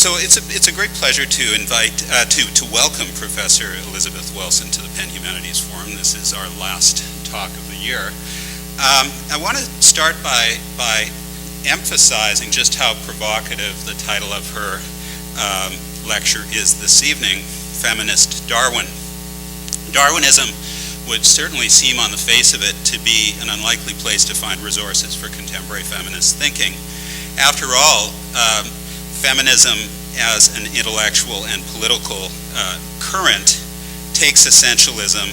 So it's a great pleasure to invite, to welcome Professor Elizabeth Wilson to the Penn Humanities Forum. This is our last talk of the year. I want to start by emphasizing just how provocative the title of her lecture is this evening, Feminist Darwin. Darwinism would certainly seem on the face of it to be an unlikely place to find resources for contemporary feminist thinking. After all, feminism as an intellectual and political current takes anti-essentialism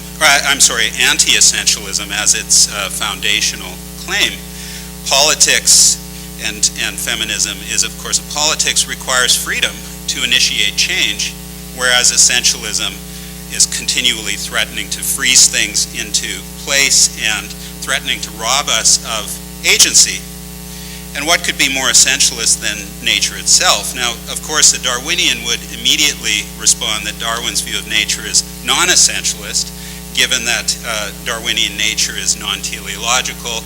as its foundational claim. Politics and feminism is, of course, politics requires freedom to initiate change, whereas essentialism is continually threatening to freeze things into place and threatening to rob us of agency. And what could be more essentialist than nature itself? Now, of course, a Darwinian would immediately respond that Darwin's view of nature is non-essentialist, given that Darwinian nature is non-teleological,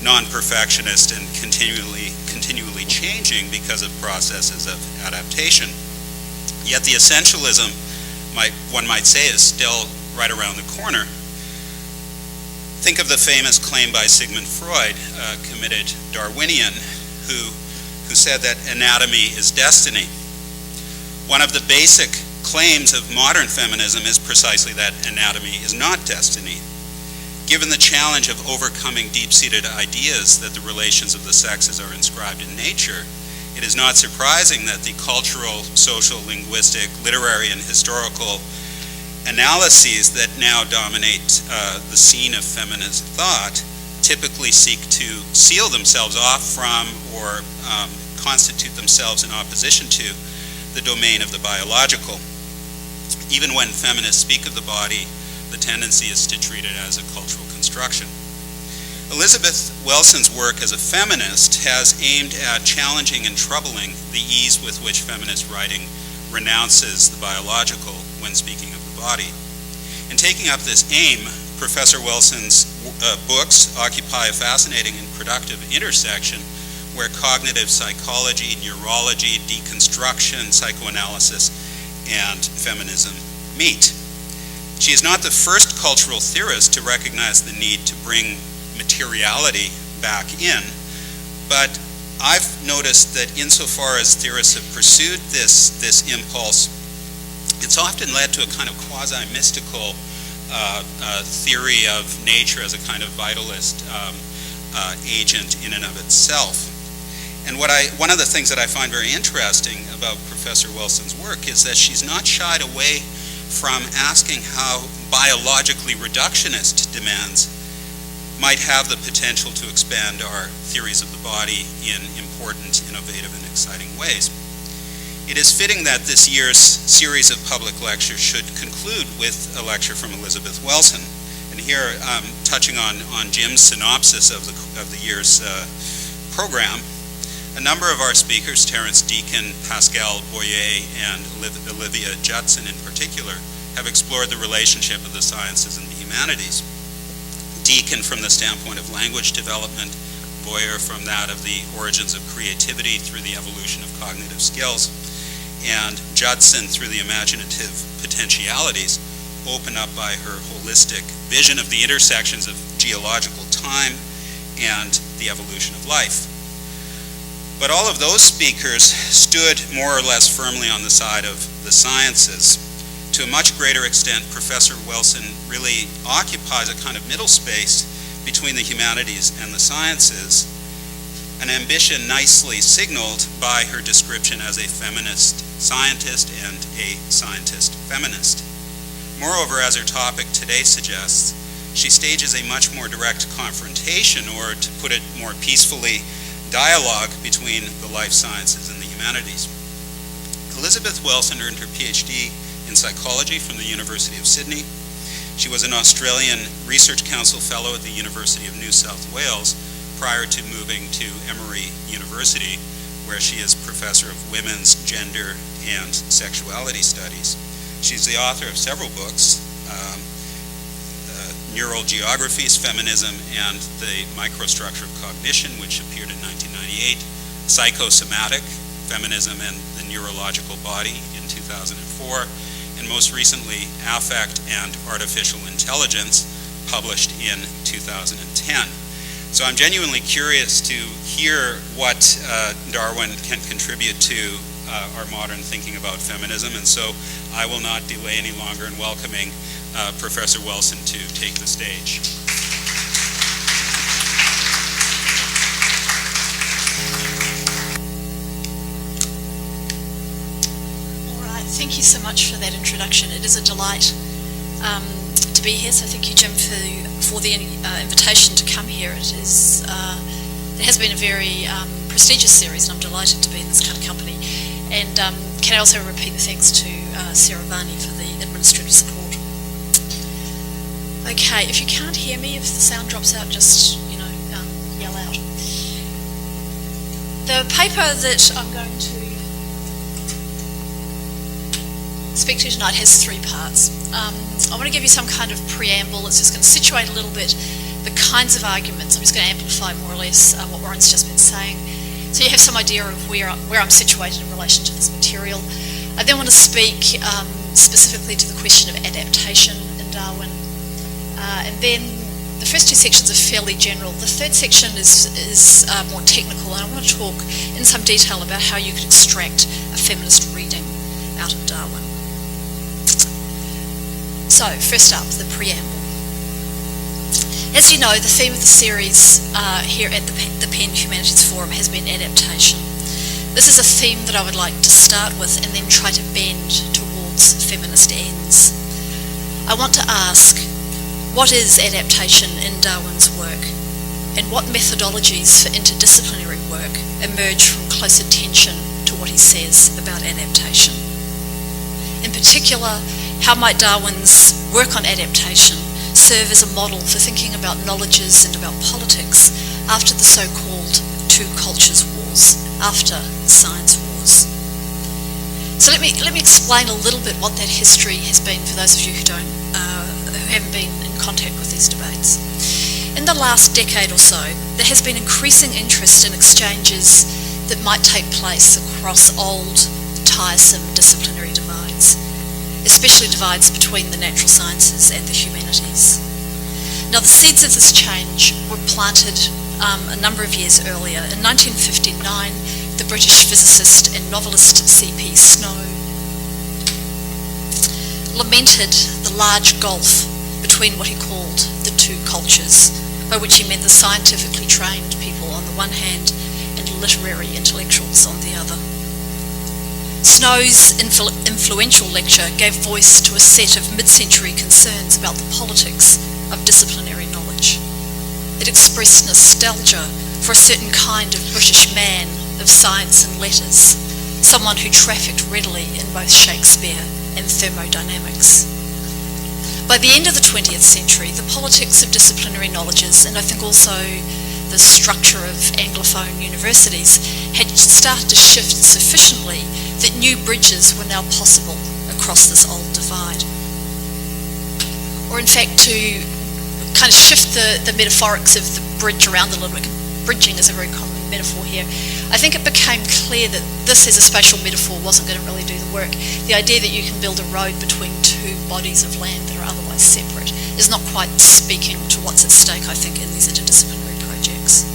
non-perfectionist, and continually changing because of processes of adaptation. Yet the essentialism, one might say, is still right around the corner. Think of the famous claim by Sigmund Freud, a committed Darwinian, who said that anatomy is destiny. One of the basic claims of modern feminism is precisely that anatomy is not destiny. Given the challenge of overcoming deep-seated ideas that the relations of the sexes are inscribed in nature, it is not surprising that the cultural, social, linguistic, literary, and historical analyses that now dominate the scene of feminist thought typically seek to seal themselves off from or constitute themselves in opposition to the domain of the biological. Even when feminists speak of the body, the tendency is to treat it as a cultural construction. Elizabeth Wilson's work as a feminist has aimed at challenging and troubling the ease with which feminist writing renounces the biological when speaking of the body. In taking up this aim, Professor Wilson's books occupy a fascinating and productive intersection where cognitive psychology, neurology, deconstruction, psychoanalysis, and feminism meet. She is not the first cultural theorist to recognize the need to bring materiality back in, but I've noticed that insofar as theorists have pursued this impulse, it's often led to a kind of quasi-mystical theory of nature as a kind of vitalist agent in and of itself. And one of the things that I find very interesting about Professor Wilson's work is that she's not shied away from asking how biologically reductionist demands might have the potential to expand our theories of the body in important, innovative, and exciting ways. It is fitting that this year's series of public lectures should conclude with a lecture from Elizabeth Wilson. And here, touching on Jim's synopsis of the year's program, a number of our speakers, Terence Deacon, Pascal Boyer, and Olivia Judson in particular, have explored the relationship of the sciences and the humanities. Deacon from the standpoint of language development, Boyer from that of the origins of creativity through the evolution of cognitive skills, and Judson through the imaginative potentialities opened up by her holistic vision of the intersections of geological time and the evolution of life. But all of those speakers stood more or less firmly on the side of the sciences. To a much greater extent, Professor Wilson really occupies a kind of middle space between the humanities and the sciences, an ambition nicely signaled by her description as a feminist scientist and a scientist feminist. Moreover, as her topic today suggests, she stages a much more direct confrontation, or to put it more peacefully, dialogue between the life sciences and the humanities. Elizabeth Wilson earned her PhD in psychology from the University of Sydney. She was an Australian Research Council Fellow at the University of New South Wales prior to moving to Emory University, where she is Professor of Women's, Gender, and Sexuality Studies. She's the author of several books, Neural Geographies, Feminism, and the Microstructure of Cognition, which appeared in 1998, Psychosomatic, Feminism and the Neurological Body in 2004, and most recently, Affect and Artificial Intelligence, published in 2010. So I'm genuinely curious to hear what Darwin can contribute to our modern thinking about feminism, and so I will not delay any longer in welcoming Professor Wilson to take the stage. Thank you so much for that introduction. It is a delight to be here. So thank you, Jim, for the invitation to come here. It has been a very prestigious series, and I'm delighted to be in this kind of company. And can I also repeat the thanks to Sarah Varney for the administrative support. Okay, if you can't hear me, if the sound drops out, just yell out. The paper that I'm going to speak to tonight has three parts. I want to give you some kind of preamble. It's just going to situate a little bit the kinds of arguments. I'm just going to amplify more or less what Warren's just been saying, so you have some idea of where I'm situated in relation to this material. I then want to speak specifically to the question of adaptation in Darwin, and then the first two sections are fairly general. The third section is more technical, and I want to talk in some detail about how you could extract a feminist reading out of Darwin. So, first up, the preamble. As you know, the theme of the series here at the Penn Humanities Forum has been adaptation. This is a theme that I would like to start with and then try to bend towards feminist ends. I want to ask, what is adaptation in Darwin's work, and what methodologies for interdisciplinary work emerge from close attention to what he says about adaptation? In particular, how might Darwin's work on adaptation serve as a model for thinking about knowledges and about politics after the so-called two cultures wars, after the science wars? So let me explain a little bit what that history has been for those of you who haven't been in contact with these debates. In the last decade or so, there has been increasing interest in exchanges that might take place across old, tiresome disciplinary divides, especially divides between the natural sciences and the humanities. Now, the seeds of this change were planted a number of years earlier. In 1959, the British physicist and novelist C.P. Snow lamented the large gulf between what he called the two cultures, by which he meant the scientifically trained people on the one hand and literary intellectuals on the other. Snow's influential lecture gave voice to a set of mid-century concerns about the politics of disciplinary knowledge. It expressed nostalgia for a certain kind of British man of science and letters, someone who trafficked readily in both Shakespeare and thermodynamics. By the end of the 20th century, the politics of disciplinary knowledges, and I think also the structure of Anglophone universities, had started to shift sufficiently that new bridges were now possible across this old divide. Or in fact, to kind of shift the metaphorics of the bridge around a little bit, bridging is a very common metaphor here, I think it became clear that this as a spatial metaphor wasn't going to really do the work. The idea that you can build a road between two bodies of land that are otherwise separate is not quite speaking to what's at stake, I think, in these interdisciplinary projects.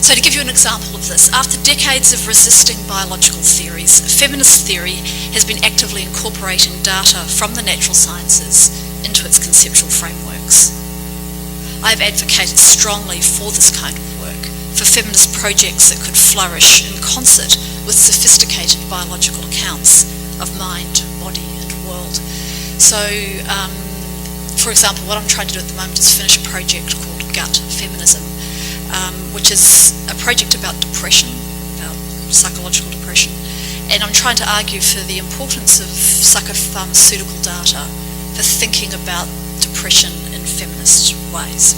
So to give you an example of this, after decades of resisting biological theories, feminist theory has been actively incorporating data from the natural sciences into its conceptual frameworks. I have advocated strongly for this kind of work, for feminist projects that could flourish in concert with sophisticated biological accounts of mind, body and world. So, for example, what I'm trying to do at the moment is finish a project called Gut Feminism, which is a project about depression, about psychological depression, and I'm trying to argue for the importance of psychopharmaceutical data for thinking about depression in feminist ways.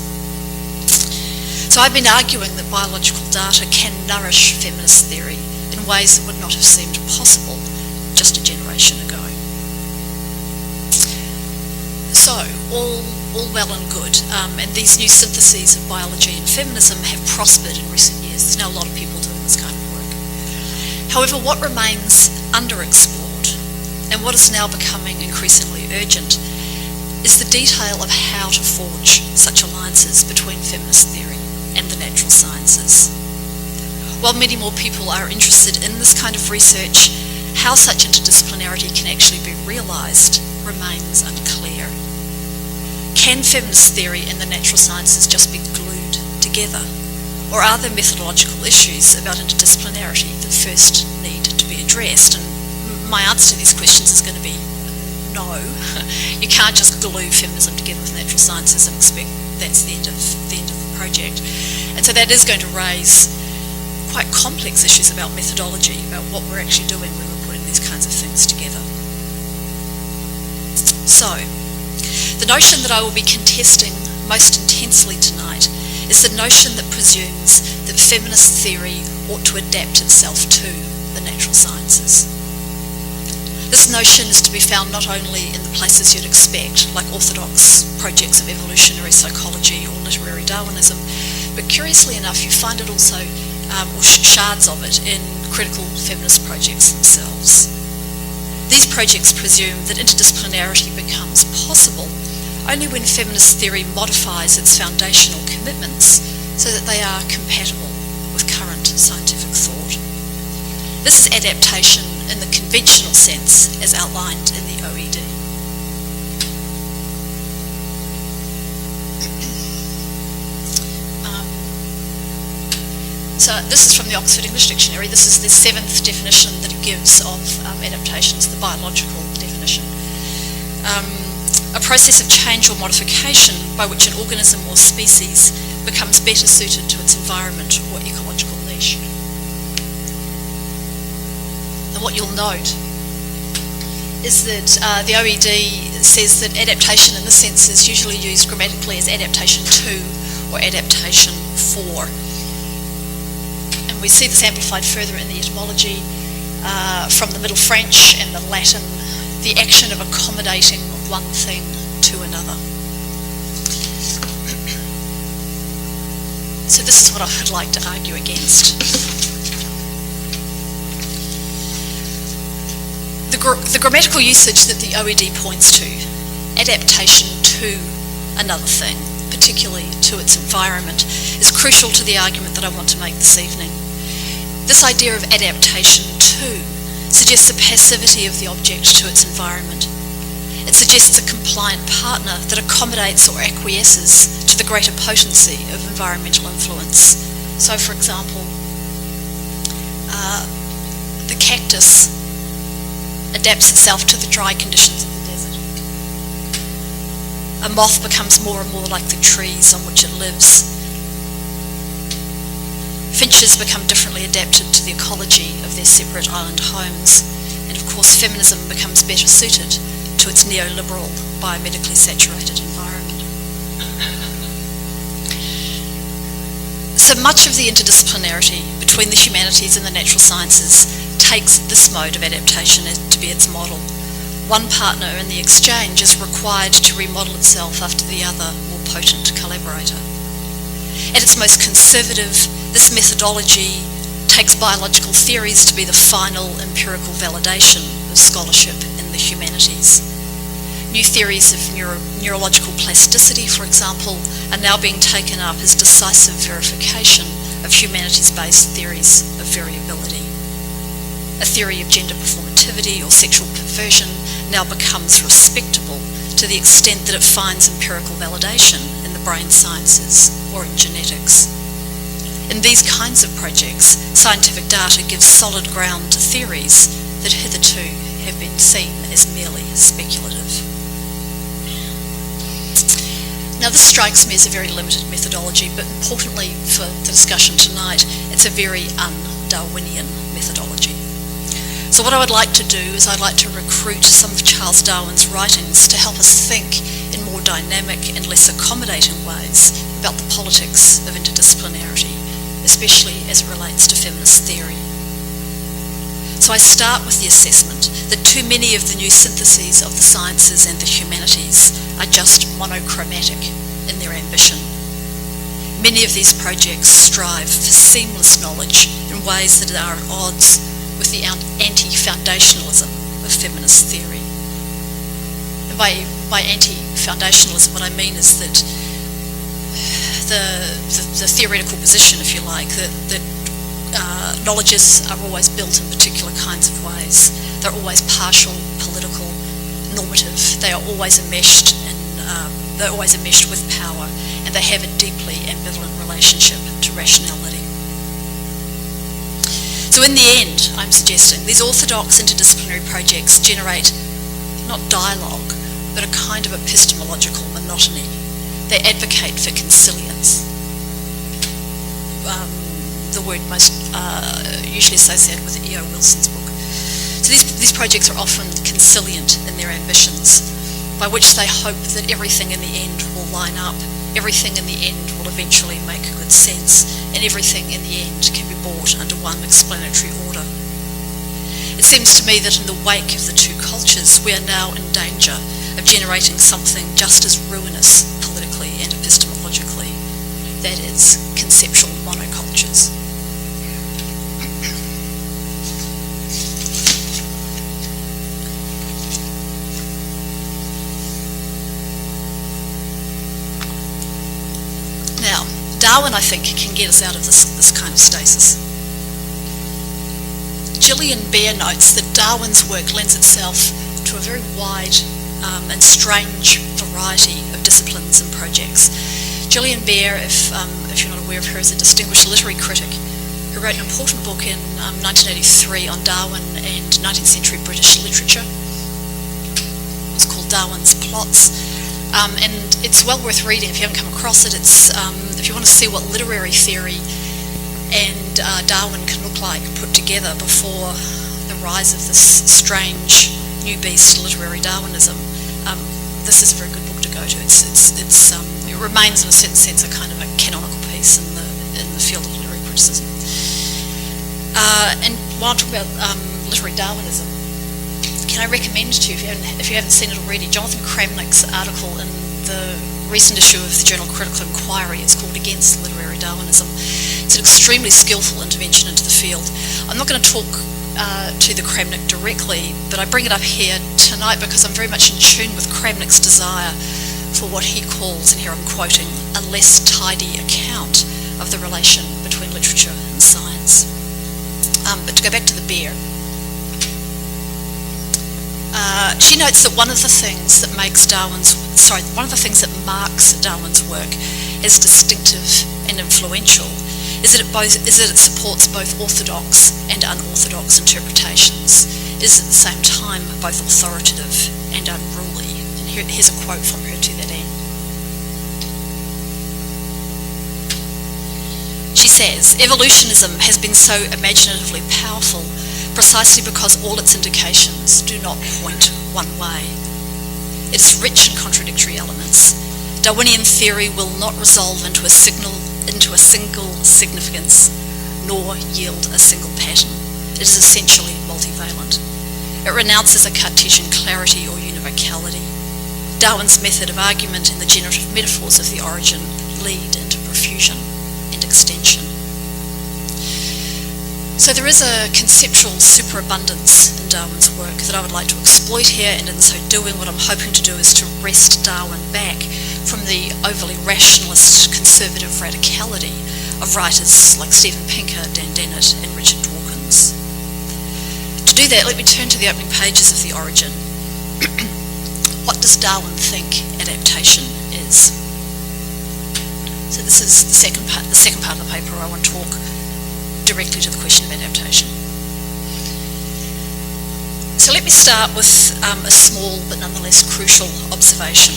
So I've been arguing that biological data can nourish feminist theory in ways that would not have seemed possible just a generation ago. So, all well and good, and these new syntheses of biology and feminism have prospered in recent years. There's now a lot of people doing this kind of work. However, what remains underexplored, and what is now becoming increasingly urgent, is the detail of how to forge such alliances between feminist theory and the natural sciences. While many more people are interested in this kind of research, how such interdisciplinarity can actually be realised remains unclear. Can feminist theory and the natural sciences just be glued together? Or are there methodological issues about interdisciplinarity that first need to be addressed? And my answer to these questions is going to be no. You can't just glue feminism together with natural sciences and expect that's the end of the project. And so that is going to raise quite complex issues about methodology, about what we're actually doing when we're putting these kinds of things together. So, the notion that I will be contesting most intensely tonight is the notion that presumes that feminist theory ought to adapt itself to the natural sciences. This notion is to be found not only in the places you'd expect, like orthodox projects of evolutionary psychology or literary Darwinism, but curiously enough, you find it also, or shards of it, in critical feminist projects themselves. These projects presume that interdisciplinarity becomes possible only when feminist theory modifies its foundational commitments so that they are compatible with current scientific thought. This is adaptation in the conventional sense as outlined in the OED. So this is from the Oxford English Dictionary. This is the 7th definition that it gives of adaptations, the biological definition. A process of change or modification by which an organism or species becomes better suited to its environment or ecological niche. And what you'll note is that the OED says that adaptation in this sense is usually used grammatically as adaptation to or adaptation for. And we see this amplified further in the etymology from the Middle French and the Latin, the action of accommodating one thing to another. So this is what I would like to argue against. The grammatical usage that the OED points to, adaptation to another thing, particularly to its environment, is crucial to the argument that I want to make this evening. This idea of adaptation to suggests the passivity of the object to its environment. It suggests a compliant partner that accommodates or acquiesces to the greater potency of environmental influence. So, for example, the cactus adapts itself to the dry conditions of the desert. A moth becomes more and more like the trees on which it lives. Finches become differently adapted to the ecology of their separate island homes. And of course, feminism becomes better suited to its neoliberal, biomedically saturated environment. So much of the interdisciplinarity between the humanities and the natural sciences takes this mode of adaptation to be its model. One partner in the exchange is required to remodel itself after the other, more potent collaborator. At its most conservative, this methodology takes biological theories to be the final empirical validation of scholarship in the humanities. New theories of neurological plasticity, for example, are now being taken up as decisive verification of humanities-based theories of variability. A theory of gender performativity or sexual perversion now becomes respectable to the extent that it finds empirical validation in the brain sciences or in genetics. In these kinds of projects, scientific data gives solid ground to theories that hitherto have been seen as merely speculative. Now, this strikes me as a very limited methodology, but importantly for the discussion tonight, it's a very un-Darwinian methodology. So what I would like to do is I'd like to recruit some of Charles Darwin's writings to help us think in more dynamic and less accommodating ways about the politics of interdisciplinarity, especially as it relates to feminist theory. So I start with the assessment that too many of the new syntheses of the sciences and the humanities are just monochromatic in their ambition. Many of these projects strive for seamless knowledge in ways that are at odds with the anti-foundationalism of feminist theory. And by anti-foundationalism, what I mean is that the theoretical position, if you like, that knowledges are always built in particular kinds of ways. They're always partial, political, normative. They are always enmeshed with power, and they have a deeply ambivalent relationship to rationality. So in the end, I'm suggesting these orthodox interdisciplinary projects generate not dialogue, but a kind of epistemological monotony. They advocate for consilience. The word most usually associated with E.O. Wilson's book. So these projects are often consilient in their ambitions, by which they hope that everything in the end will line up, everything in the end will eventually make good sense, and everything in the end can be brought under one explanatory order. It seems to me that in the wake of the two cultures, we are now in danger of generating something just as ruinous politically and epistemologically, that is, conceptual monocultures. Now, Darwin, I think, can get us out of this kind of stasis. Gillian Bear notes that Darwin's work lends itself to a very wide and strange variety of disciplines and projects. Gillian Bear, if you're not aware of her, is a distinguished literary critic who wrote an important book in 1983 on Darwin and 19th century British literature. It was called Darwin's Plots. And it's well worth reading if you haven't come across it. It's if you want to see what literary theory and Darwin can look like put together before the rise of this strange new beast literary Darwinism, this is a very good book to go to. It remains in a certain sense a kind of a canonical piece in the field of literary criticism. And while I'm talking about literary Darwinism, can I recommend to you, if you haven't seen it already, Jonathan Kramnick's article in the recent issue of the journal Critical Inquiry. It's called Against Literary Darwinism. It's an extremely skillful intervention into the field. I'm not going to talk to the Kramnick directly, but I bring it up here tonight because I'm very much in tune with Kramnick's desire for what he calls, and here I'm quoting, a less tidy account of the relation between literature and science. But to go back to the bear, she notes that one of the things that marks Darwin's work as distinctive and influential is that it supports both orthodox and unorthodox interpretations. It is at the same time both authoritative and unruly. And here's a quote from her to that end. She says, "Evolutionism has been so imaginatively powerful precisely because all its indications do not point one way. It is rich in contradictory elements. Darwinian theory will not resolve into a single significance, nor yield a single pattern. It is essentially multivalent. It renounces a Cartesian clarity or univocality. Darwin's method of argument and the generative metaphors of the origin lead into profusion and extension." So there is a conceptual superabundance in Darwin's work that I would like to exploit here, and in so doing what I'm hoping to do is to wrest Darwin back from the overly rationalist conservative radicality of writers like Steven Pinker, Dan Dennett and Richard Dawkins. To do that, let me turn to the opening pages of The Origin. What does Darwin think adaptation is? So this is the second part of the paper. I want to talk directly to the question of adaptation. So let me start with a small but nonetheless crucial observation.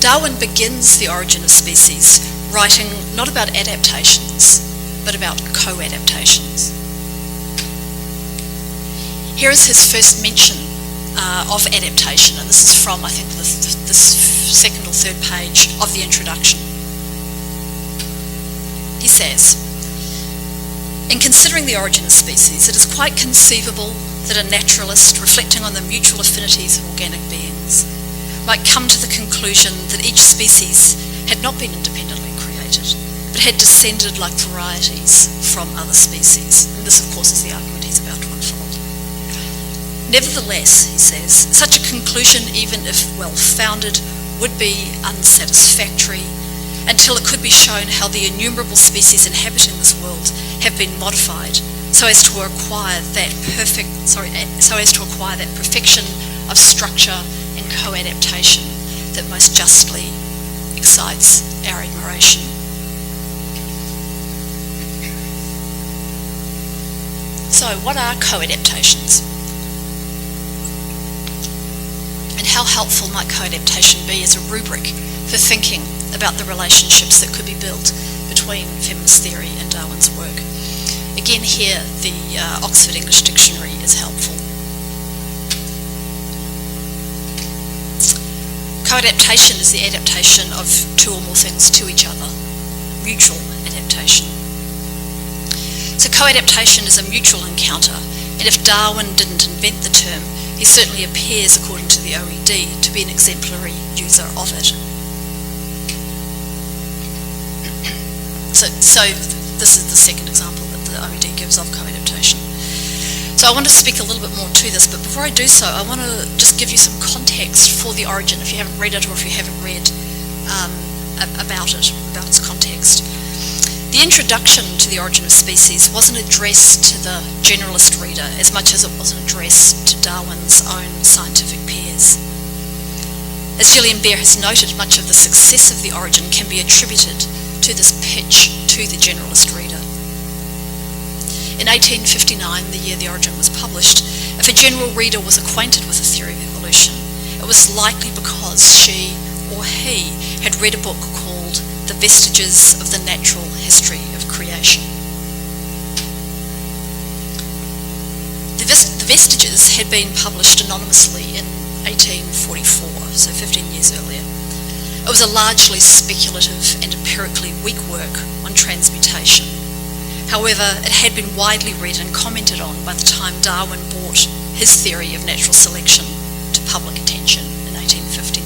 Darwin begins The Origin of Species writing not about adaptations, but about co-adaptations. Here is his first mention of adaptation, and this is from, I think, the second or third page of the introduction. He says, "In considering the origin of species, it is quite conceivable that a naturalist, reflecting on the mutual affinities of organic beings, might come to the conclusion that each species had not been independently created, but had descended like varieties from other species." And this, of course, is the argument he's about to unfold. Nevertheless, he says, such a conclusion, even if well-founded, would be unsatisfactory until it could be shown how the innumerable species inhabiting this world have been modified so as to acquire that perfection of structure and coadaptation that most justly excites our admiration. So, what are coadaptations? And how helpful might coadaptation be as a rubric for thinking about the relationships that could be built between feminist theory and Darwin's work? Again, here the Oxford English Dictionary is helpful. Coadaptation is the adaptation of two or more things to each other, mutual adaptation. So coadaptation is a mutual encounter, and if Darwin didn't invent the term, he certainly appears, according to the OED, to be an exemplary user of it. So this is the second example that the OED gives of coadaptation. So I want to speak a little bit more to this, but before I do so, I want to just give you some context for The Origin, if you haven't read it or if you haven't read about its context. The introduction to The Origin of Species wasn't addressed to the generalist reader as much as it wasn't addressed to Darwin's own scientific peers. As Gillian Bear has noted, much of the success of The Origin can be attributed to this pitch to the generalist reader. In 1859, the year The Origin was published, if a general reader was acquainted with the theory of evolution, it was likely because she or he had read a book called The Vestiges of the Natural History of Creation. The Vestiges had been published anonymously in 1844, so 15 years earlier. It was a largely speculative and empirically weak work on transmutation. However, it had been widely read and commented on by the time Darwin brought his theory of natural selection to public attention in 1859.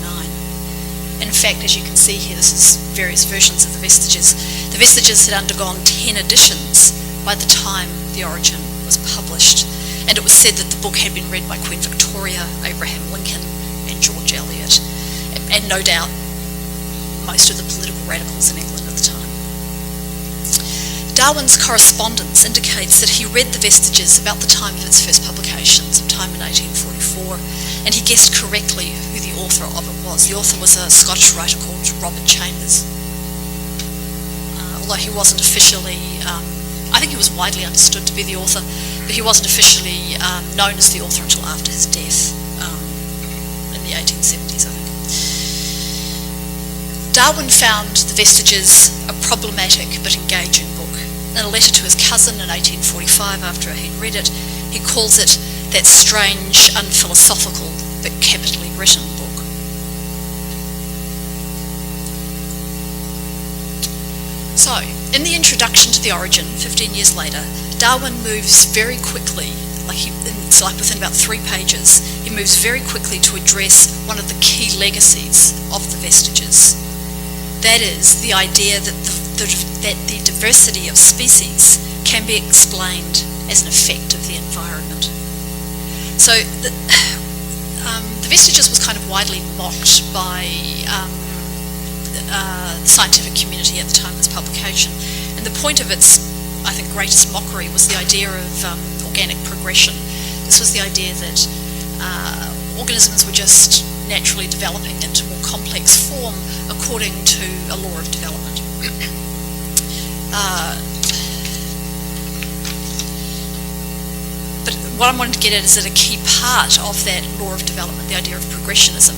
And in fact, as you can see here, this is various versions of The Vestiges. The Vestiges had undergone 10 editions by the time The Origin was published, and it was said that the book had been read by Queen Victoria, Abraham Lincoln, and George Eliot, and no doubt most of the political radicals in England at the time. Darwin's correspondence indicates that he read The Vestiges about the time of its first publication, sometime in 1844, and he guessed correctly who the author of it was. The author was a Scottish writer called Robert Chambers. Although he wasn't officially, I think he was widely understood to be the author, but he wasn't officially known as the author until after his death in the 1870s, I think. Darwin found The Vestiges a problematic but engaging book. In a letter to his cousin in 1845, after he'd read it, he calls it that strange, unphilosophical, but capitally written book. So, in the introduction to The Origin, 15 years later, Darwin moves very quickly, it's like within about 3 pages, he moves very quickly to address one of the key legacies of The Vestiges. That is, the idea that the diversity of species can be explained as an effect of the environment. So the Vestiges was kind of widely mocked by the scientific community at the time of its publication, and the point of its, I think, greatest mockery was the idea of organic progression. This was the idea that organisms were just naturally developing into more complex form according to a law of development. But what I'm wanting to get at is that a key part of that law of development, the idea of progressionism,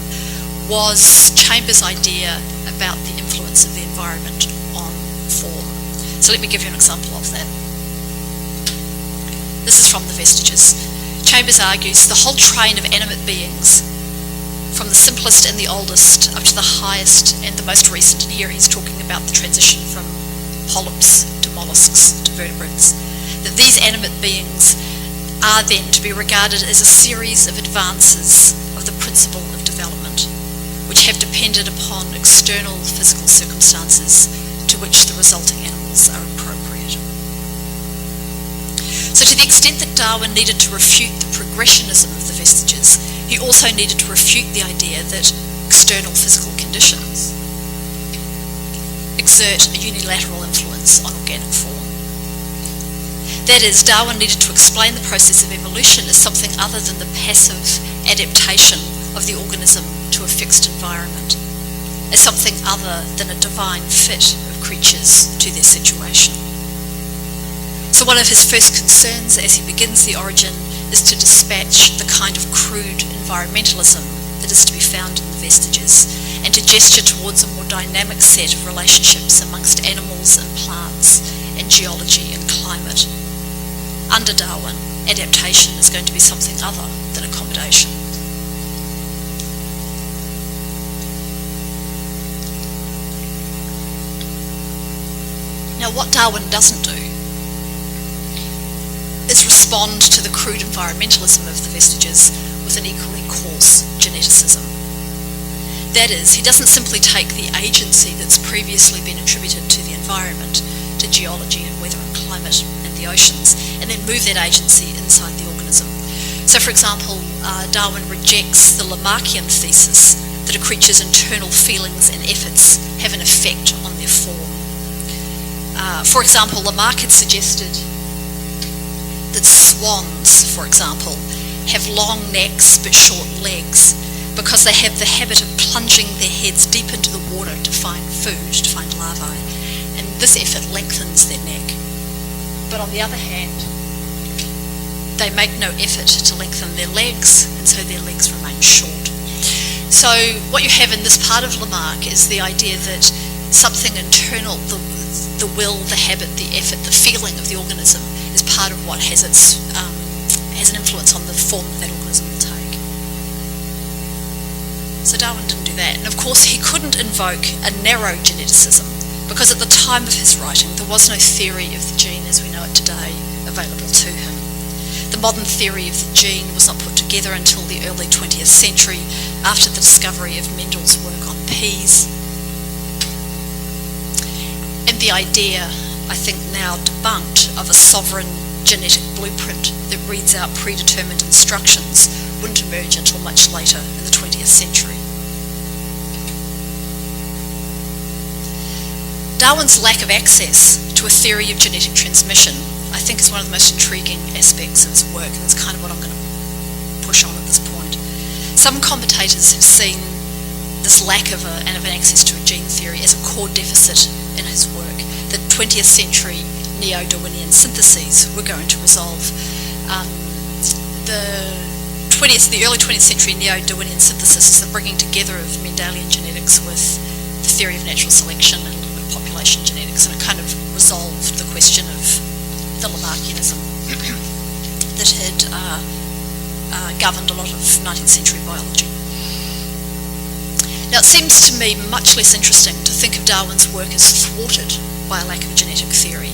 was Chambers' idea about the influence of the environment on form. So let me give you an example of that. This is from The Vestiges. Chambers argues the whole train of animate beings, from the simplest and the oldest up to the highest and the most recent, and here he's talking about the transition from polyps to mollusks to vertebrates, that these animate beings are then to be regarded as a series of advances of the principle of development, which have depended upon external physical circumstances to which the resulting animals are appropriate. So to the extent that Darwin needed to refute the progressionism of the vestiges, he also needed to refute the idea that external physical conditions exert a unilateral influence on organic form. That is, Darwin needed to explain the process of evolution as something other than the passive adaptation of the organism to a fixed environment, as something other than a divine fit of creatures to their situation. So one of his first concerns as he begins the origin is to dispatch the kind of crude environmentalism that is to be found in the vestiges, and to gesture towards a more dynamic set of relationships amongst animals and plants, and geology and climate. Under Darwin, adaptation is going to be something other than accommodation. Now, what Darwin doesn't do is respond to the crude environmentalism of the vestiges with an equally coarse geneticism. That is, he doesn't simply take the agency that's previously been attributed to the environment, to geology and weather and climate and the oceans, and then move that agency inside the organism. So, for example, Darwin rejects the Lamarckian thesis that a creature's internal feelings and efforts have an effect on their form. For example, Lamarck had suggested that swans, for example, have long necks but short legs because they have the habit of plunging their heads deep into the water to find food, to find larvae, and this effort lengthens their neck. But on the other hand, they make no effort to lengthen their legs, and so their legs remain short. So what you have in this part of Lamarck is the idea that something internal, the will, the habit, the effort, the feeling of the organism is part of what has an influence on the form that organism will take. So Darwin didn't do that. And of course he couldn't invoke a narrow geneticism because at the time of his writing there was no theory of the gene as we know it today available to him. The modern theory of the gene was not put together until the early 20th century after the discovery of Mendel's work on peas. And the idea, I think now debunked, of a sovereign genetic blueprint that reads out predetermined instructions wouldn't emerge until much later in the 20th century. Darwin's lack of access to a theory of genetic transmission, I think, is one of the most intriguing aspects of his work, and that's kind of what I'm going to push on at this point. Some commentators have seen this lack of an access to a gene theory as a core deficit in his work, that 20th century neo-Darwinian syntheses were going to resolve. The early 20th century neo-Darwinian synthesis is the bringing together of Mendelian genetics with the theory of natural selection and a little bit of population genetics, and it kind of resolved the question of the Lamarckianism that had governed a lot of 19th century biology. Now, it seems to me much less interesting to think of Darwin's work as thwarted by a lack of a genetic theory,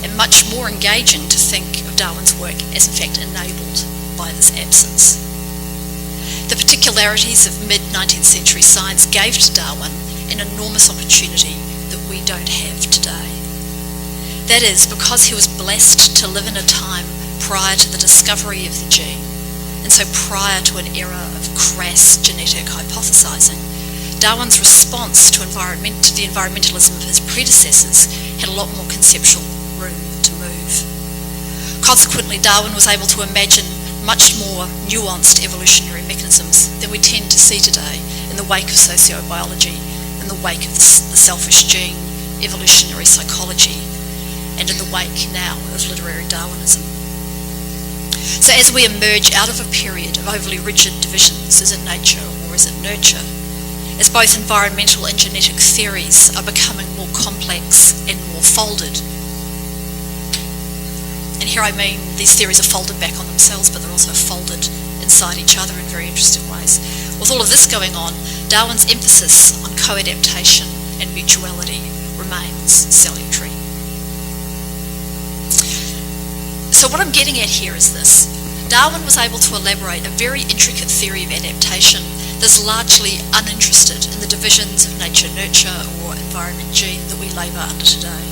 and much more engaging to think of Darwin's work as in fact enabled by this absence. The particularities of mid-19th century science gave to Darwin an enormous opportunity that we don't have today. That is, because he was blessed to live in a time prior to the discovery of the gene, and so prior to an era of crass genetic hypothesizing, Darwin's response to the environmentalism of his predecessors had a lot more conceptual room to move. Consequently, Darwin was able to imagine much more nuanced evolutionary mechanisms than we tend to see today in the wake of sociobiology, in the wake of the selfish gene, evolutionary psychology, and in the wake now of literary Darwinism. So as we emerge out of a period of overly rigid divisions, is it nature or is it nurture, as both environmental and genetic theories are becoming more complex and more folded. And here I mean these theories are folded back on themselves, but they're also folded inside each other in very interesting ways. With all of this going on, Darwin's emphasis on coadaptation and mutuality remains salutary. So what I'm getting at here is this. Darwin was able to elaborate a very intricate theory of adaptation that's largely uninterested in the divisions of nature-nurture or environment-gene that we labour under today.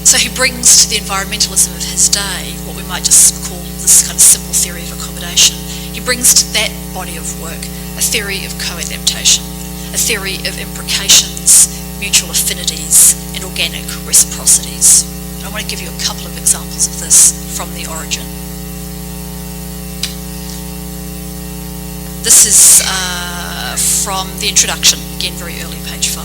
So he brings to the environmentalism of his day what we might just call this kind of simple theory of accommodation. He brings to that body of work a theory of coadaptation, a theory of imbrications, mutual affinities, and organic reciprocities. And I want to give you a couple of examples of this from the origin. This is from the introduction, again very early, page 5.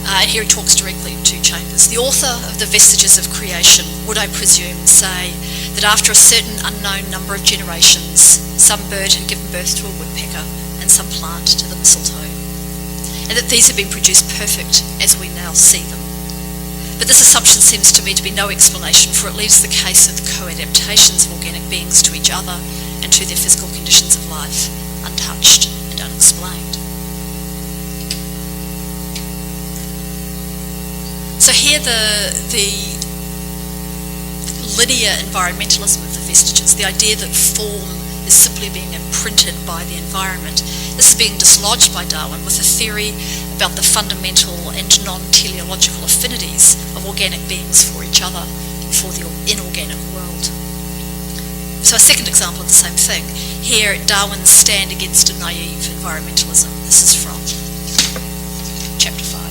And here he talks directly to Chambers. The author of the Vestiges of Creation would, I presume, say that after a certain unknown number of generations, some bird had given birth to a woodpecker and some plant to the mistletoe, and that these had been produced perfect as we now see them. But this assumption seems to me to be no explanation, for it leaves the case of the co-adaptations of organic beings to each other and to their physical conditions of life untouched and unexplained. So here the linear environmentalism of the vestiges, the idea that form is simply being imprinted by the environment, this is being dislodged by Darwin with a theory about the fundamental and non-teleological affinities of organic beings for each other and for the inorganic world. So a second example of the same thing. Here, Darwin's stand against a naive environmentalism. This is from chapter 5.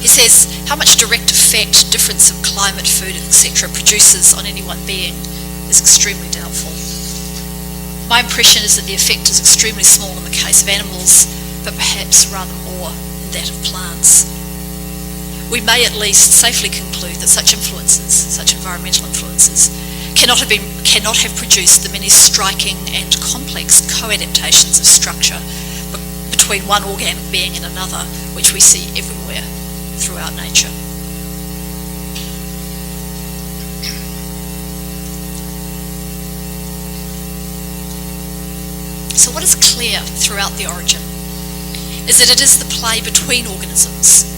He says, how much direct effect difference of climate, food, etc. produces on any one being is extremely doubtful. My impression is that the effect is extremely small in the case of animals, but perhaps rather more in that of plants. We may at least safely conclude that such influences, such environmental influences, cannot have produced the many striking and complex co-adaptations of structure between one organic being and another, which we see everywhere throughout nature. So what is clear throughout the origin is that it is the play between organisms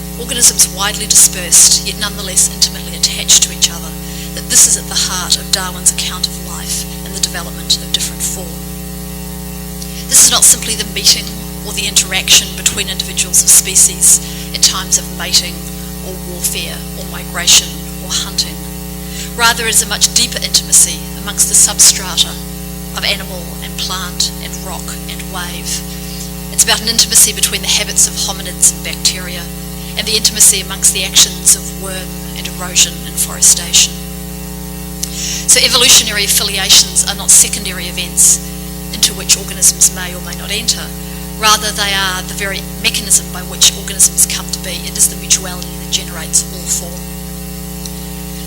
widely dispersed yet nonetheless intimately attached to each other, that this is at the heart of Darwin's account of life and the development of different form. This is not simply the meeting or the interaction between individuals of species in times of mating or warfare or migration or hunting. Rather, it is a much deeper intimacy amongst the substrata of animal and plant and rock and wave. It's about an intimacy between the habits of hominids and bacteria and the intimacy amongst the actions of worm and erosion and forestation. So evolutionary affiliations are not secondary events into which organisms may or may not enter. Rather, they are the very mechanism by which organisms come to be. It is the mutuality that generates all form.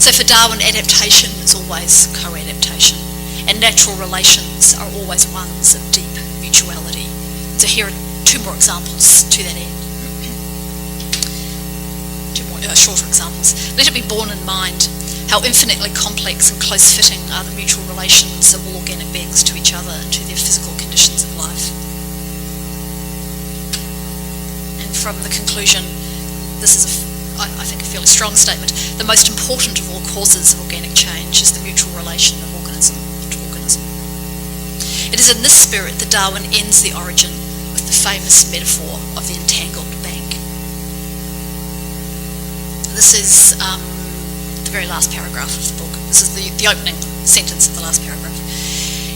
So for Darwin, adaptation is always co-adaptation, and natural relations are always ones of deep mutuality. So here are two more examples to that end. Two more shorter examples. Let it be borne in mind how infinitely complex and close-fitting are the mutual relations of all organic beings to each other and to their physical conditions of life. From the conclusion, this is, I think, a fairly strong statement. The most important of all causes of organic change is the mutual relation of organism to organism. It is in this spirit that Darwin ends the origin with the famous metaphor of the entangled bank. This is the very last paragraph of the book. This is the opening sentence of the last paragraph.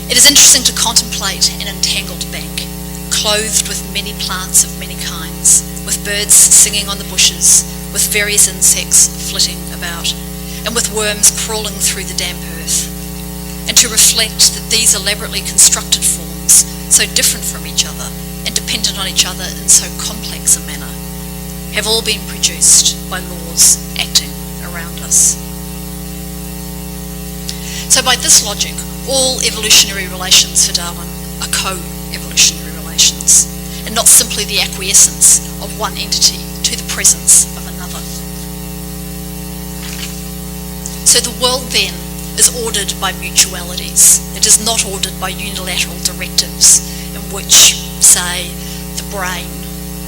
It is interesting to contemplate an entangled bank, clothed with many plants of many kinds, with birds singing on the bushes, with various insects flitting about, and with worms crawling through the damp earth, and to reflect that these elaborately constructed forms, so different from each other and dependent on each other in so complex a manner, have all been produced by laws acting around us. So by this logic, all evolutionary relations for Darwin are co-evolutionary relations, and not simply the acquiescence of one entity to the presence of another. So the world then is ordered by mutualities. It is not ordered by unilateral directives in which, say, the brain,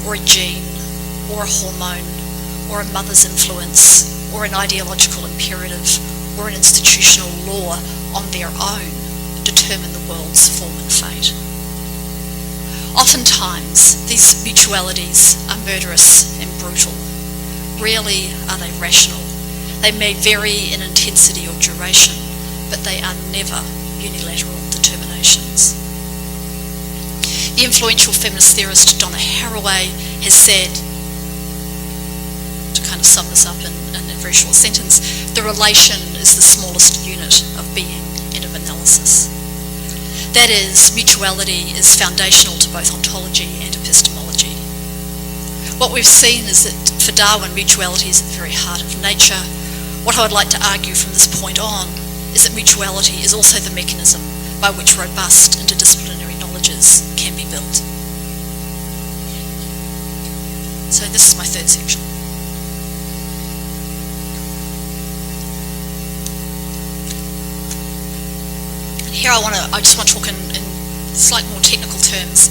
or a gene, or a hormone, or a mother's influence, or an ideological imperative, or an institutional law on their own determine the world's form and fate. Oftentimes, these mutualities are murderous and brutal. Rarely are they rational. They may vary in intensity or duration, but they are never unilateral determinations. The influential feminist theorist Donna Haraway has said, to kind of sum this up in a very short sentence, the relation is the smallest unit of being and of analysis. That is, mutuality is foundational to both ontology and epistemology. What we've seen is that for Darwin, mutuality is at the very heart of nature. What I would like to argue from this point on is that mutuality is also the mechanism by which robust interdisciplinary knowledges can be built. So this is my third section. And here I just want to talk in slightly more technical terms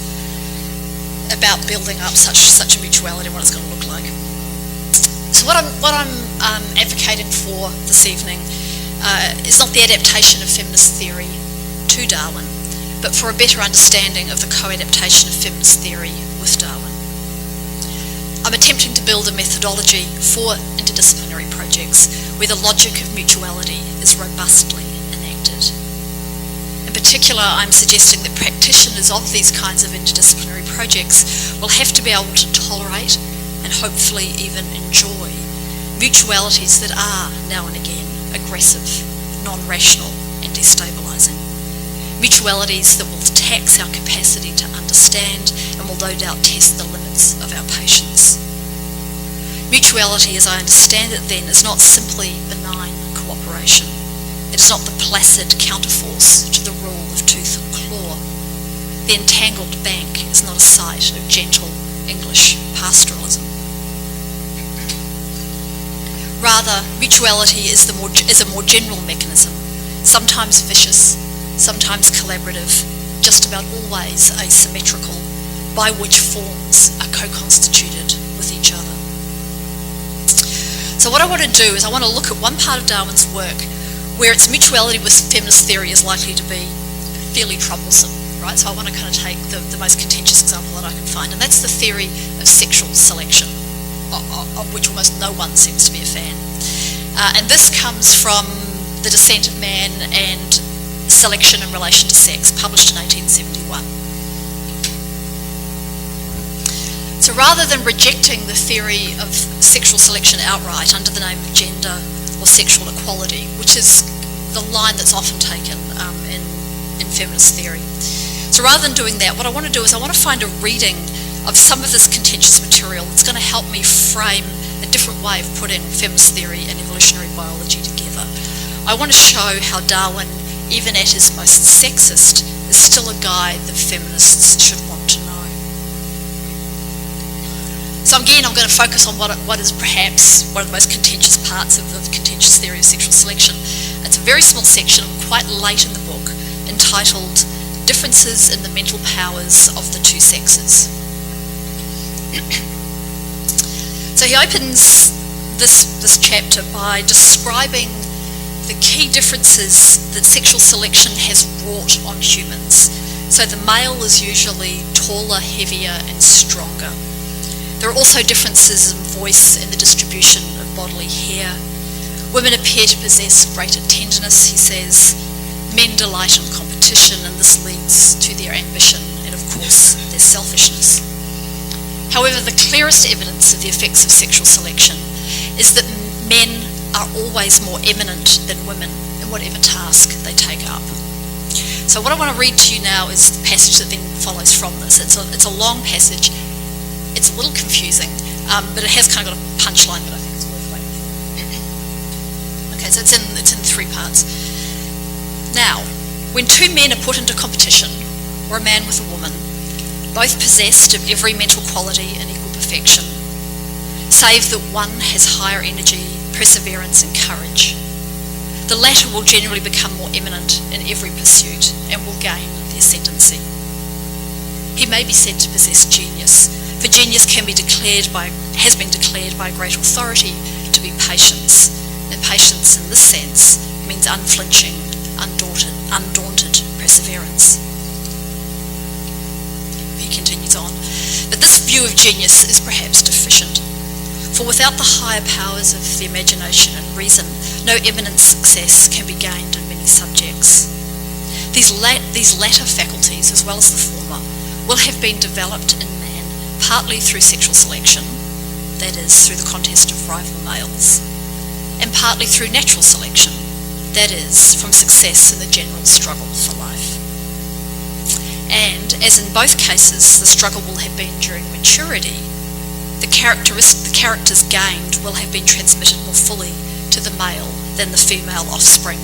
about building up such a mutuality and what it's going to look like. So what I'm advocating for this evening is not the adaptation of feminist theory to Darwin, but for a better understanding of the coadaptation of feminist theory with Darwin. I'm attempting to build a methodology for interdisciplinary projects where the logic of mutuality is robustly enacted. In particular, I'm suggesting that practitioners of these kinds of interdisciplinary projects will have to be able to tolerate and hopefully even enjoy mutualities that are, now and again, aggressive, non-rational and destabilising. Mutualities that will tax our capacity to understand and will no doubt test the limits of our patience. Mutuality, as I understand it then, is not simply benign cooperation. It is not the placid counterforce to the rule of tooth and claw. The entangled bank is not a site of gentle English pastoralism. Rather, mutuality is a more general mechanism, sometimes vicious, sometimes collaborative, just about always asymmetrical, by which forms are co-constituted with each other. So what I want to do is I want to look at one part of Darwin's work where its mutuality with feminist theory is likely to be fairly troublesome, right? So I want to kind of take the most contentious example that I can find, and that's the theory of sexual selection, of which almost no one seems to be a fan. And this comes from The Descent of Man and Selection in Relation to Sex, published in 1871. So rather than rejecting the theory of sexual selection outright under the name of gender or sexual equality, which is the line that's often taken in feminist theory. So rather than doing that, what I want to do is I want to find a reading of some of this contentious material that's going to help me frame a different way of putting feminist theory and evolutionary biology together. I want to show how Darwin, even at his most sexist, is still a guy that feminists should want to know. So again, I'm going to focus on what is perhaps one of the most contentious parts of the contentious theory of sexual selection. It's a very small section, quite late in the book, entitled Differences in the Mental Powers of the Two Sexes. So he opens this chapter by describing the key differences that sexual selection has wrought on humans. So the male is usually taller, heavier, and stronger. There are also differences in voice and the distribution of bodily hair. Women appear to possess greater tenderness, he says. Men delight in competition, and this leads to their ambition and, of course, their selfishness. However, the clearest evidence of the effects of sexual selection is that men are always more eminent than women in whatever task they take up. So what I want to read to you now is the passage that then follows from this. It's a long passage. It's a little confusing, but it has kind of got a punchline that I think is worth waiting for. Okay, so it's in three parts. Now, when two men are put into competition, or a man with a woman, both possessed of every mental quality and equal perfection, save that one has higher energy, perseverance and courage, the latter will generally become more eminent in every pursuit and will gain the ascendancy. He may be said to possess genius, for genius has been declared by a great authority to be patience, and patience in this sense means unflinching, undaunted perseverance. He continues on, but this view of genius is perhaps deficient, For without the higher powers of the imagination and reason, no eminent success can be gained in many subjects. These latter faculties, as well as the former, will have been developed in man partly through sexual selection, that is, through the contest of rival males, and partly through natural selection, that is, from success in the general struggle for life. And, as in both cases, the struggle will have been during maturity, the characters gained will have been transmitted more fully to the male than the female offspring.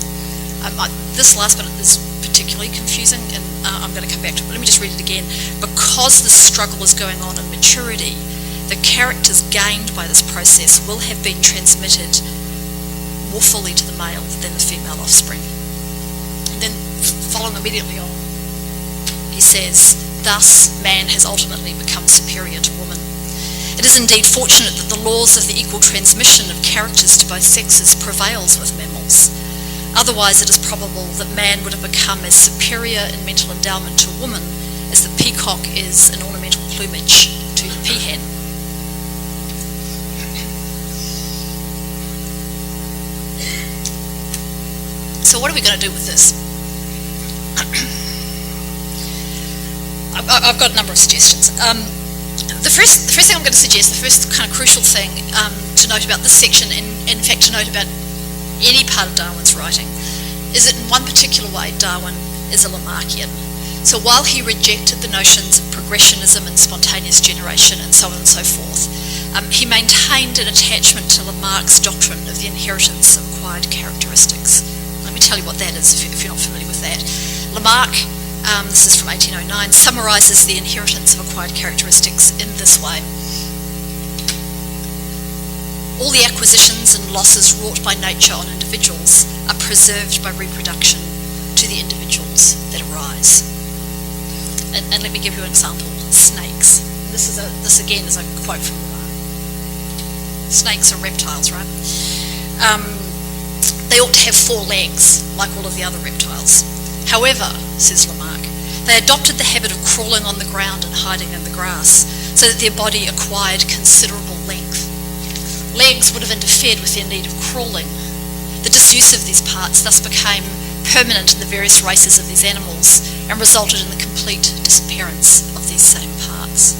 This last bit is particularly confusing, and I'm going to come back to it, but let me just read it again. Because the struggle is going on in maturity, the characters gained by this process will have been transmitted more fully to the male than the female offspring. And then, following immediately on, he says, thus man has ultimately become superior to woman. It is indeed fortunate that the laws of the equal transmission of characters to both sexes prevails with mammals. Otherwise, it is probable that man would have become as superior in mental endowment to woman as the peacock is in ornamental plumage to the peahen. So what are we going to do with this? I've got a number of suggestions. The first thing I'm going to suggest, the first kind of crucial thing to note about this section, and in fact to note about any part of Darwin's writing, is that in one particular way Darwin is a Lamarckian. So while he rejected the notions of progressionism and spontaneous generation and so on and so forth, he maintained an attachment to Lamarck's doctrine of the inheritance of acquired characteristics. Let me tell you what that is if you're not familiar with that. Lamarck, this is from 1809, summarises the inheritance of acquired characteristics in this way. All the acquisitions and losses wrought by nature on individuals are preserved by reproduction to the individuals that arise. And let me give you an example. Snakes. This again is a quote from Lamarck. Snakes are reptiles, right? They ought to have 4 legs, like all of the other reptiles. However, says Lamarck, they adopted the habit of crawling on the ground and hiding in the grass, so that their body acquired considerable length. Legs would have interfered with their need of crawling. The disuse of these parts thus became permanent in the various races of these animals and resulted in the complete disappearance of these same parts.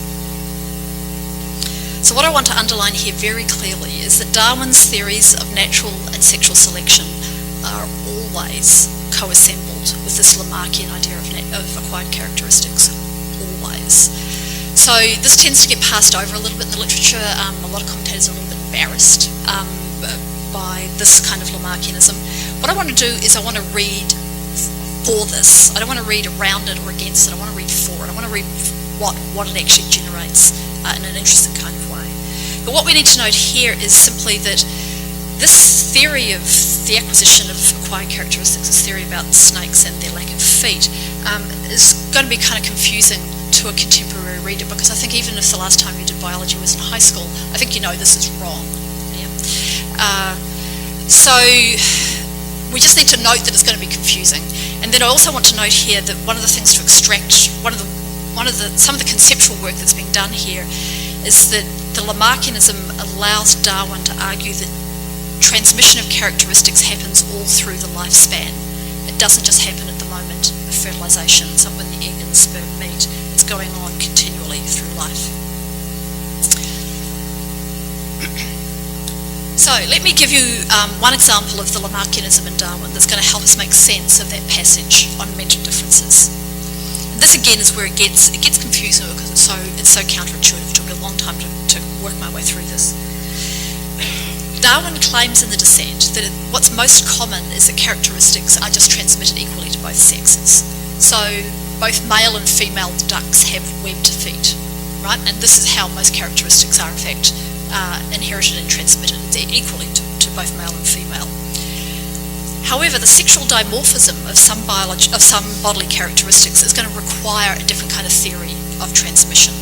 So what I want to underline here very clearly is that Darwin's theories of natural and sexual selection are always co-assembled with this Lamarckian idea of acquired characteristics, always. So this tends to get passed over a little bit in the literature. A lot of commentators are a little bit embarrassed by this kind of Lamarckianism. What I want to do is I want to read for this. I don't want to read around it or against it. I want to read for it. I want to read what it actually generates in an interesting kind of way. But what we need to note here is simply that this theory of the acquisition of acquired characteristics, this theory about snakes and their lack of feet, is going to be kind of confusing to a contemporary reader, because I think even if the last time you did biology was in high school, I think you know this is wrong. Yeah? So we just need to note that it's going to be confusing. And then I also want to note here that one of the things to extract, some of the conceptual work that's being done here is that the Lamarckianism allows Darwin to argue that transmission of characteristics happens all through the lifespan. It doesn't just happen at the moment of fertilization, so when the egg and the sperm meet. It's going on continually through life. So let me give you one example of the Lamarckianism in Darwin that's going to help us make sense of that passage on mental differences. And this again is where it gets confusing because it's so counterintuitive. It took me a long time to work my way through this. Darwin claims in The Descent that what's most common is that characteristics are just transmitted equally to both sexes. So both male and female ducks have webbed feet, right? And this is how most characteristics are in fact inherited and transmitted equally to both male and female. However, the sexual dimorphism of some bodily characteristics is going to require a different kind of theory of transmission.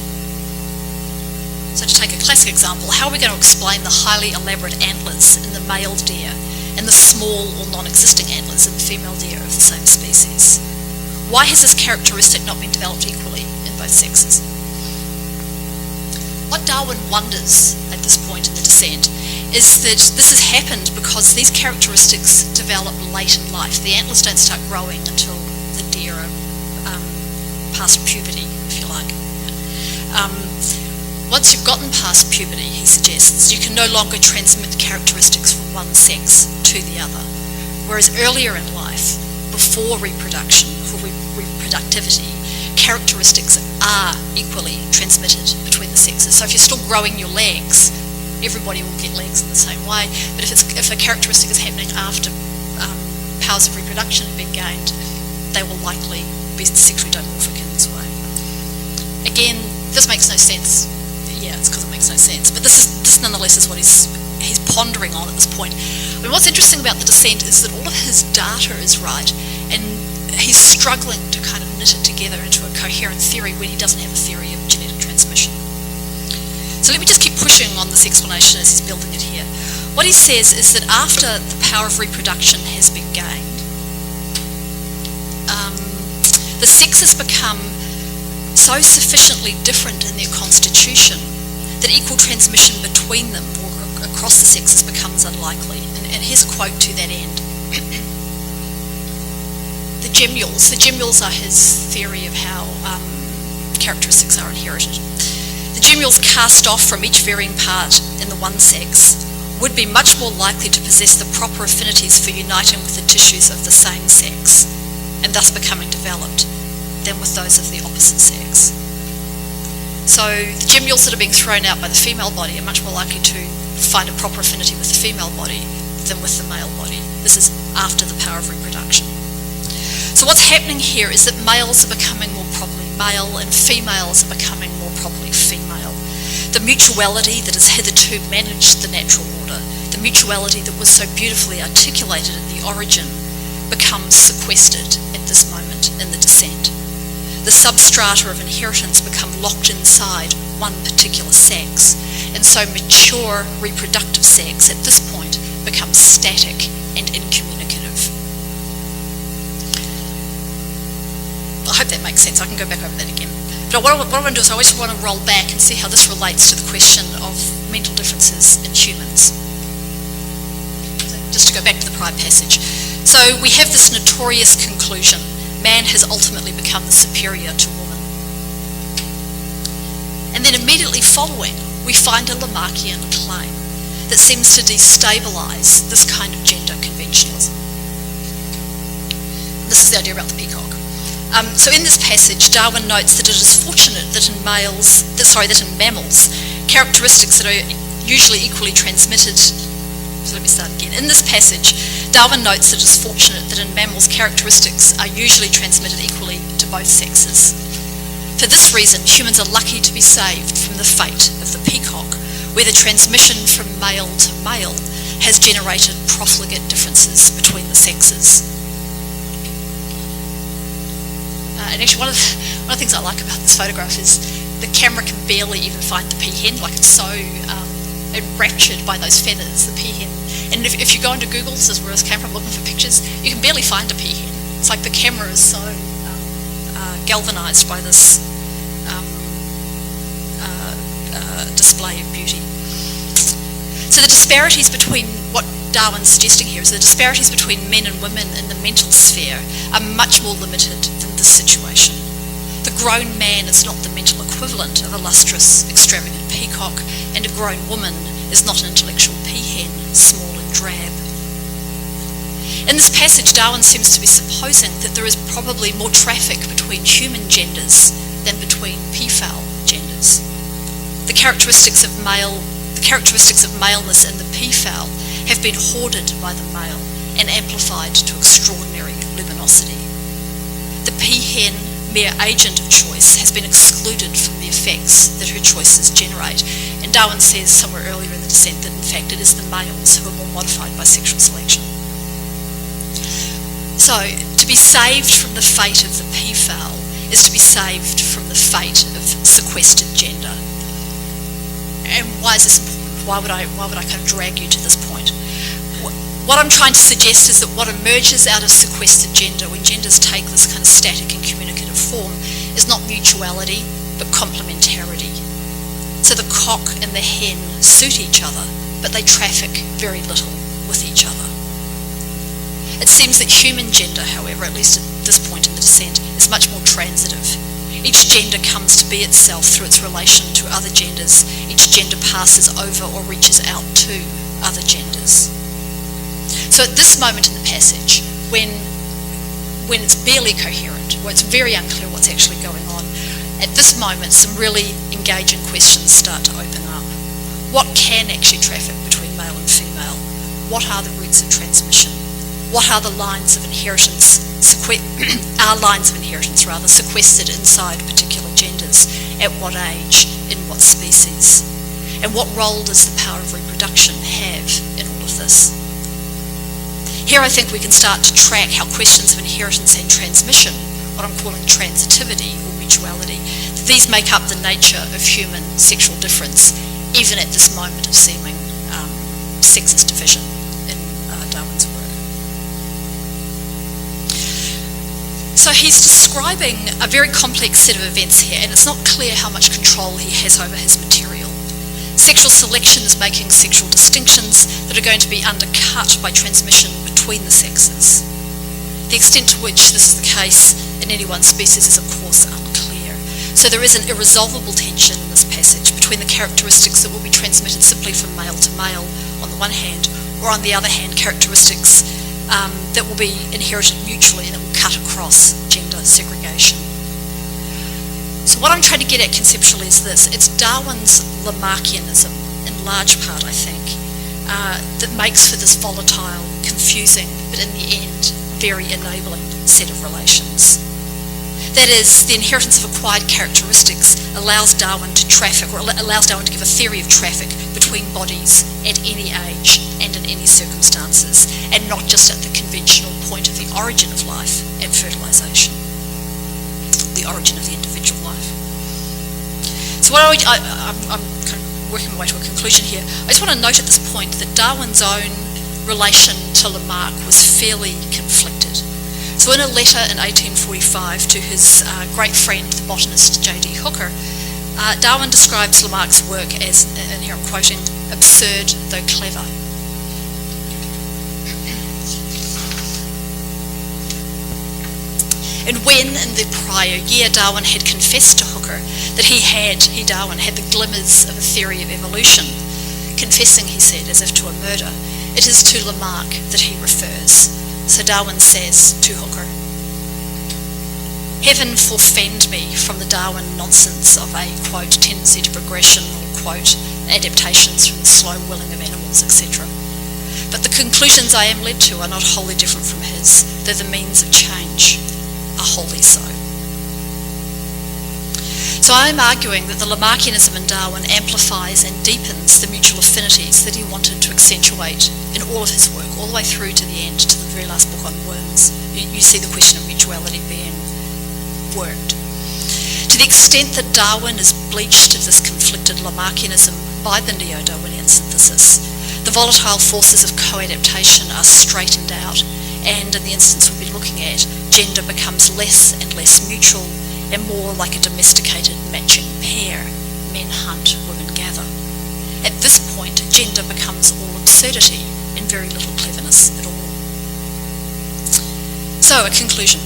So to take a classic example, how are we going to explain the highly elaborate antlers in the male deer and the small or non-existing antlers in the female deer of the same species? Why has this characteristic not been developed equally in both sexes? what Darwin wonders at this point in the descent is that this has happened because these characteristics develop late in life. The antlers don't start growing until the deer are past puberty, if you like. Once you've gotten past puberty, he suggests, you can no longer transmit characteristics from one sex to the other. Whereas earlier in life, before reproduction or reproductivity, characteristics are equally transmitted between the sexes. So if you're still growing your legs, everybody will get legs in the same way. But if a characteristic is happening after powers of reproduction have been gained, they will likely be sexually dimorphic in this way. Again, this makes no sense. Yeah, it's because it makes no sense. But this nonetheless is what he's pondering on at this point. I mean, what's interesting about the descent is that all of his data is right, and he's struggling to kind of knit it together into a coherent theory when he doesn't have a theory of genetic transmission. So let me just keep pushing on this explanation as he's building it here. What he says is that after the power of reproduction has been gained, the sexes become so sufficiently different in their constitution that equal transmission between them or across the sexes becomes unlikely. And here's a quote to that end. The gemmules are his theory of how characteristics are inherited. The gemmules cast off from each varying part in the one sex would be much more likely to possess the proper affinities for uniting with the tissues of the same sex, and thus becoming developed, than with those of the opposite sex. So the gemmules that are being thrown out by the female body are much more likely to find a proper affinity with the female body than with the male body. This is after the power of reproduction. So what's happening here is that males are becoming more properly male and females are becoming more properly female. The mutuality that has hitherto managed the natural order, the mutuality that was so beautifully articulated at the origin, becomes sequestered at this moment in the descent. The substrata of inheritance become locked inside one particular sex, and so mature reproductive sex at this point becomes static and incommunicative. I hope that makes sense. I can go back over that again. But what I want to do is I always want to roll back and see how this relates to the question of mental differences in humans. So just to go back to the prior passage. So we have this notorious conclusion: man has ultimately become the superior to woman. And then immediately following, we find a Lamarckian claim that seems to destabilise this kind of gender conventionalism. This is the idea about the peacock. So in this passage, Darwin notes that it is fortunate that in mammals, characteristics that are usually equally transmitted. So let me start again. In this passage, Darwin notes that it is fortunate that in mammals characteristics are usually transmitted equally to both sexes. For this reason, humans are lucky to be saved from the fate of the peacock, where the transmission from male to male has generated profligate differences between the sexes. And actually, one of the things I like about this photograph is the camera can barely even find the peahen. Like, it's so enraptured by those feathers, the peahen. And if you go into Google, this is where I came from, looking for pictures, you can barely find a peahen. It's like the camera is so galvanized by this display of beauty. So the disparities between, what Darwin's suggesting here is the disparities between men and women in the mental sphere are much more limited than this situation. The grown man is not the mental equivalent of a lustrous, extravagant peacock, and a grown woman is not an intellectual peahen, small and drab. In this passage, Darwin seems to be supposing that there is probably more traffic between human genders than between peafowl genders. The characteristics of maleness in the peafowl have been hoarded by the male and amplified to extraordinary luminosity. The peahen, mere agent of choice, has been excluded from the effects that her choices generate. And Darwin says somewhere earlier in the descent that in fact it is the males who are more modified by sexual selection. So, to be saved from the fate of the peafowl is to be saved from the fate of sequestered gender. And why is this important? Why would I kind of drag you to this point? What I'm trying to suggest is that what emerges out of sequestered gender, when genders take this kind of static and communicative form, is not mutuality, but complementarity. So the cock and the hen suit each other, but they traffic very little with each other. It seems that human gender, however, at least at this point in the descent, is much more transitive. Each gender comes to be itself through its relation to other genders. Each gender passes over or reaches out to other genders. So at this moment in the passage, when it's barely coherent, where it's very unclear what's actually going on, at this moment some really engaging questions start to open up. What can actually traffic between male and female? What are the routes of transmission? What are the lines of inheritance, sequestered inside particular genders? At what age? In what species? And what role does the power of reproduction have in all of this? Here I think we can start to track how questions of inheritance and transmission, what I'm calling transitivity or mutuality, these make up the nature of human sexual difference, even at this moment of seeming sexist division in Darwin's work. So he's describing a very complex set of events here, and it's not clear how much control he has over his material. Sexual selection is making sexual distinctions that are going to be undercut by transmission between the sexes. The extent to which this is the case in any one species is of course unclear. So there is an irresolvable tension in this passage between the characteristics that will be transmitted simply from male to male on the one hand, or on the other hand characteristics that will be inherited mutually and that will cut across gender segregation. So what I'm trying to get at conceptually is this: it's Darwin's Lamarckianism, in large part I think, that makes for this volatile, confusing, but in the end very enabling set of relations. That is, the inheritance of acquired characteristics allows Darwin to traffic, or allows Darwin to give a theory of traffic between bodies at any age and in any circumstances, and not just at the conventional point of the origin of life and fertilisation, the origin of the individual life. So what I'm kind of working my way to a conclusion here. I just want to note at this point that Darwin's own relation to Lamarck was fairly conflicted. So in a letter in 1845 to his great friend, the botanist J.D. Hooker, Darwin describes Lamarck's work as, and here I'm quoting, absurd though clever. And when, in the prior year, Darwin had confessed to Hooker that Darwin had the glimmers of a theory of evolution, confessing, he said, as if to a murder, it is to Lamarck that he refers. So Darwin says to Hooker, "Heaven forfend me from the Darwin nonsense of a, quote, tendency to progression, or, quote, adaptations from the slow willing of animals, etc. But the conclusions I am led to are not wholly different from his, though the means of change are wholly so." So I'm arguing that the Lamarckianism in Darwin amplifies and deepens the mutual affinities that he wanted to accentuate in all of his work, all the way through to the end, to the very last book on worms. You see the question of mutuality being worked. To the extent that Darwin is bleached of this conflicted Lamarckianism by the neo-Darwinian synthesis, the volatile forces of coadaptation are straightened out, and in the instance we'll be looking at, gender becomes less and less mutual and more like a domesticated matching pair. Men hunt, women gather. At this point, gender becomes all absurdity and very little cleverness at all. So, a conclusion.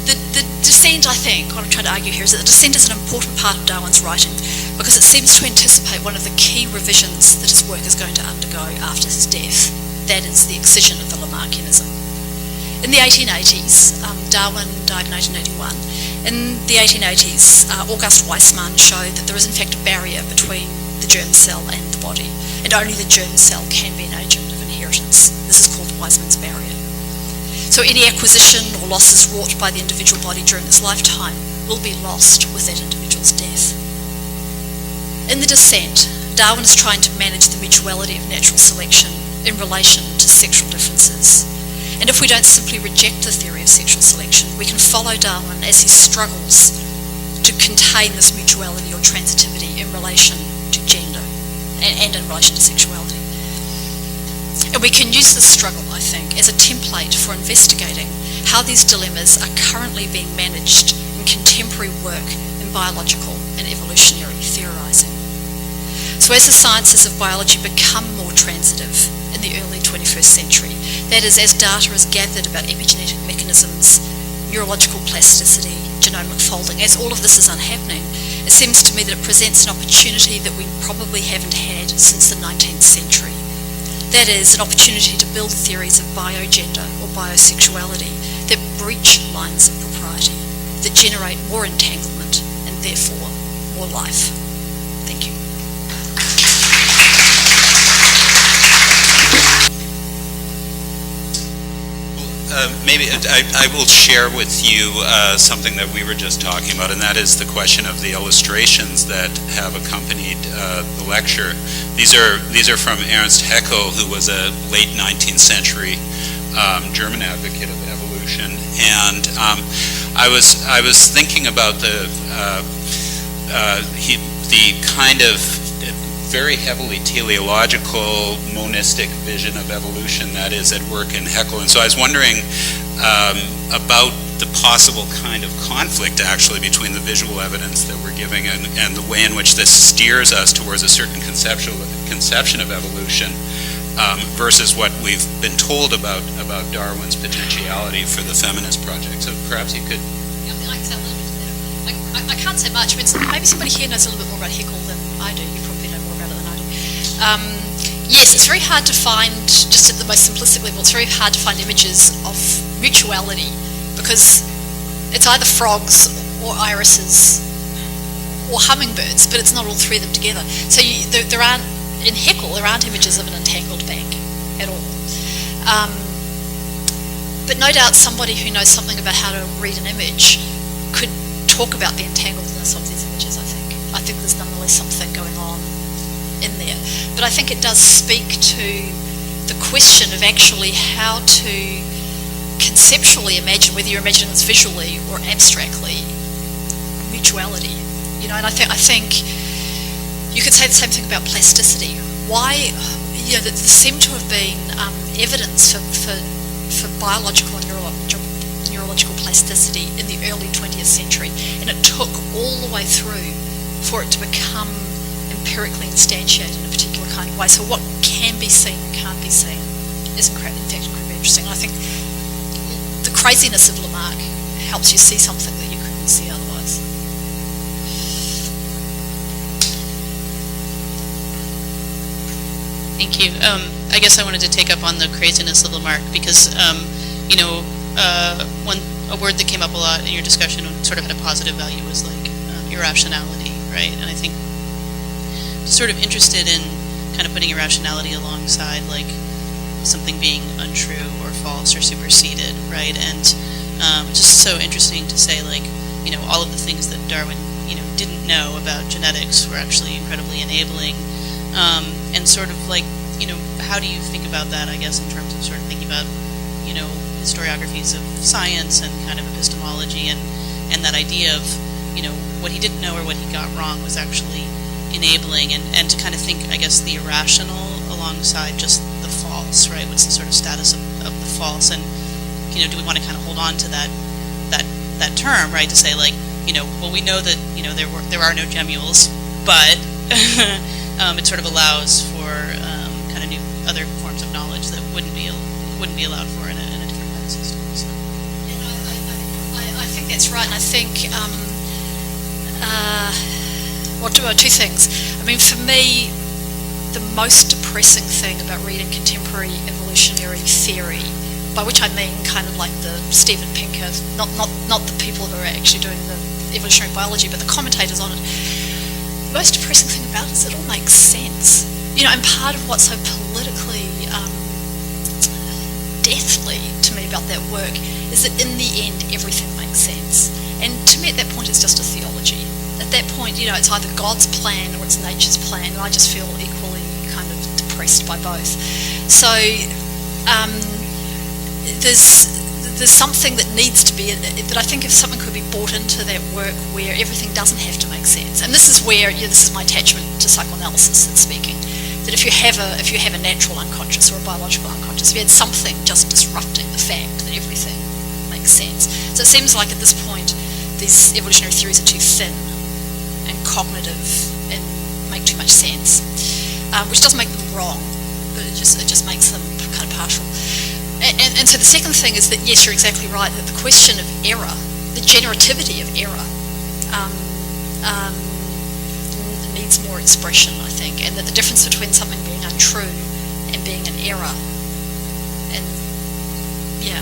The descent, I think, what I'm trying to argue here is that the descent is an important part of Darwin's writing because it seems to anticipate one of the key revisions that his work is going to undergo after his death. That is the excision of the Lamarckianism. In the 1880s, Darwin died in 1881. In the 1880s, August Weismann showed that there is in fact a barrier between the germ cell and the body, and only the germ cell can be an agent of inheritance. This is called Weismann's barrier. So any acquisition or losses wrought by the individual body during its lifetime will be lost with that individual's death. In the descent, Darwin is trying to manage the mutuality of natural selection in relation to sexual differences. And if we don't simply reject the theory of sexual selection, we can follow Darwin as he struggles to contain this mutuality or transitivity in relation to gender and in relation to sexuality. And we can use this struggle, I think, as a template for investigating how these dilemmas are currently being managed in contemporary work in in biological and evolutionary theorising. So as the sciences of biology become more transitive in the early 21st century, that is, as data is gathered about epigenetic mechanisms, neurological plasticity, genomic folding, as all of this is unhappening, it seems to me that it presents an opportunity that we probably haven't had since the 19th century. That is, an opportunity to build theories of biogender or biosexuality that breach lines of propriety, that generate more entanglement and therefore more life. Thank you. Maybe I will share with you something that we were just talking about, and that is the question of the illustrations that have accompanied the lecture. These are from Ernst Haeckel, who was a late 19th century German advocate of evolution, and I was thinking about the kind of very heavily teleological, monistic vision of evolution that is at work in Haeckel. And so I was wondering about the possible kind of conflict, actually, between the visual evidence that we're giving and the way in which this steers us towards a certain conception of evolution versus what we've been told about Darwin's potentiality for the feminist project. So perhaps you could... Yeah, I can say a little bit to that. I can't say much. I mean, maybe somebody here knows a little bit more about Haeckel than I do. You probably know more about it than I do. Yes, it's very hard to find, just at the most simplistic level, it's very hard to find images of mutuality because it's either frogs or irises or hummingbirds, but it's not all three of them together. So there aren't, in Haeckel, there aren't images of an entangled bank at all. But no doubt somebody who knows something about how to read an image could talk about the entangledness of these images, I think. I think there's nonetheless something going on in there. But I think it does speak to the question of actually how to conceptually imagine, whether you're imagining this visually or abstractly, mutuality. You know, and I think you could say the same thing about plasticity. Why, you know, there seemed to have been evidence for biological and neurological plasticity in the early 20th century, and it took all the way through for it to become empirically instantiated in a particular kind of way. So what can be seen and can't be seen is in fact incredibly interesting. And I think the craziness of Lamarck helps you see something that you couldn't see otherwise. Thank you. I guess I wanted to take up on the craziness of Lamarck because, a word that came up a lot in your discussion and sort of had a positive value was like irrationality, right? And I think sort of interested in kind of putting irrationality alongside like something being untrue or false or superseded, right? And just so interesting to say like, you know, all of the things that Darwin, you know, didn't know about genetics were actually incredibly enabling. And sort of like, you know, how do you think about that, I guess, in terms of sort of thinking about, you know, historiographies of science and kind of epistemology and that idea of, you know, what he didn't know or what he got wrong was actually enabling and to kind of think, I guess, the irrational alongside just the false, right? What's the sort of status of the false? And, you know, do we want to kind of hold on to that term, right? To say like, you know, well, we know that, you know, there are no gemmules, but it sort of allows for kind of new other forms of knowledge that wouldn't be allowed for in a different kind of system. So. I think that's right, and I think two things. I mean, for me, the most depressing thing about reading contemporary evolutionary theory, by which I mean kind of like the Steven Pinker, not the people who are actually doing the evolutionary biology, but the commentators on it. The most depressing thing about it is it all makes sense. You know, and part of what's so politically deathly to me about that work is that in the end everything makes sense. And to me at that point it's just a theology. At that point, you know, it's either God's plan or it's nature's plan, and I just feel equally kind of depressed by both. So there's something that needs to be, that I think if something could be brought into that work where everything doesn't have to make sense. And this is where, you know, this is my attachment to psychoanalysis that's speaking, that if you have a natural unconscious or a biological unconscious, if you had something just disrupting the fact that everything makes sense. So it seems like at this point these evolutionary theories are too thin cognitive and make too much sense, which doesn't make them wrong, but it just makes them kind of partial. And so the second thing is that, yes, you're exactly right, that the question of error, the generativity of error, needs more expression, I think, and that the difference between something being untrue and being an error, and yeah,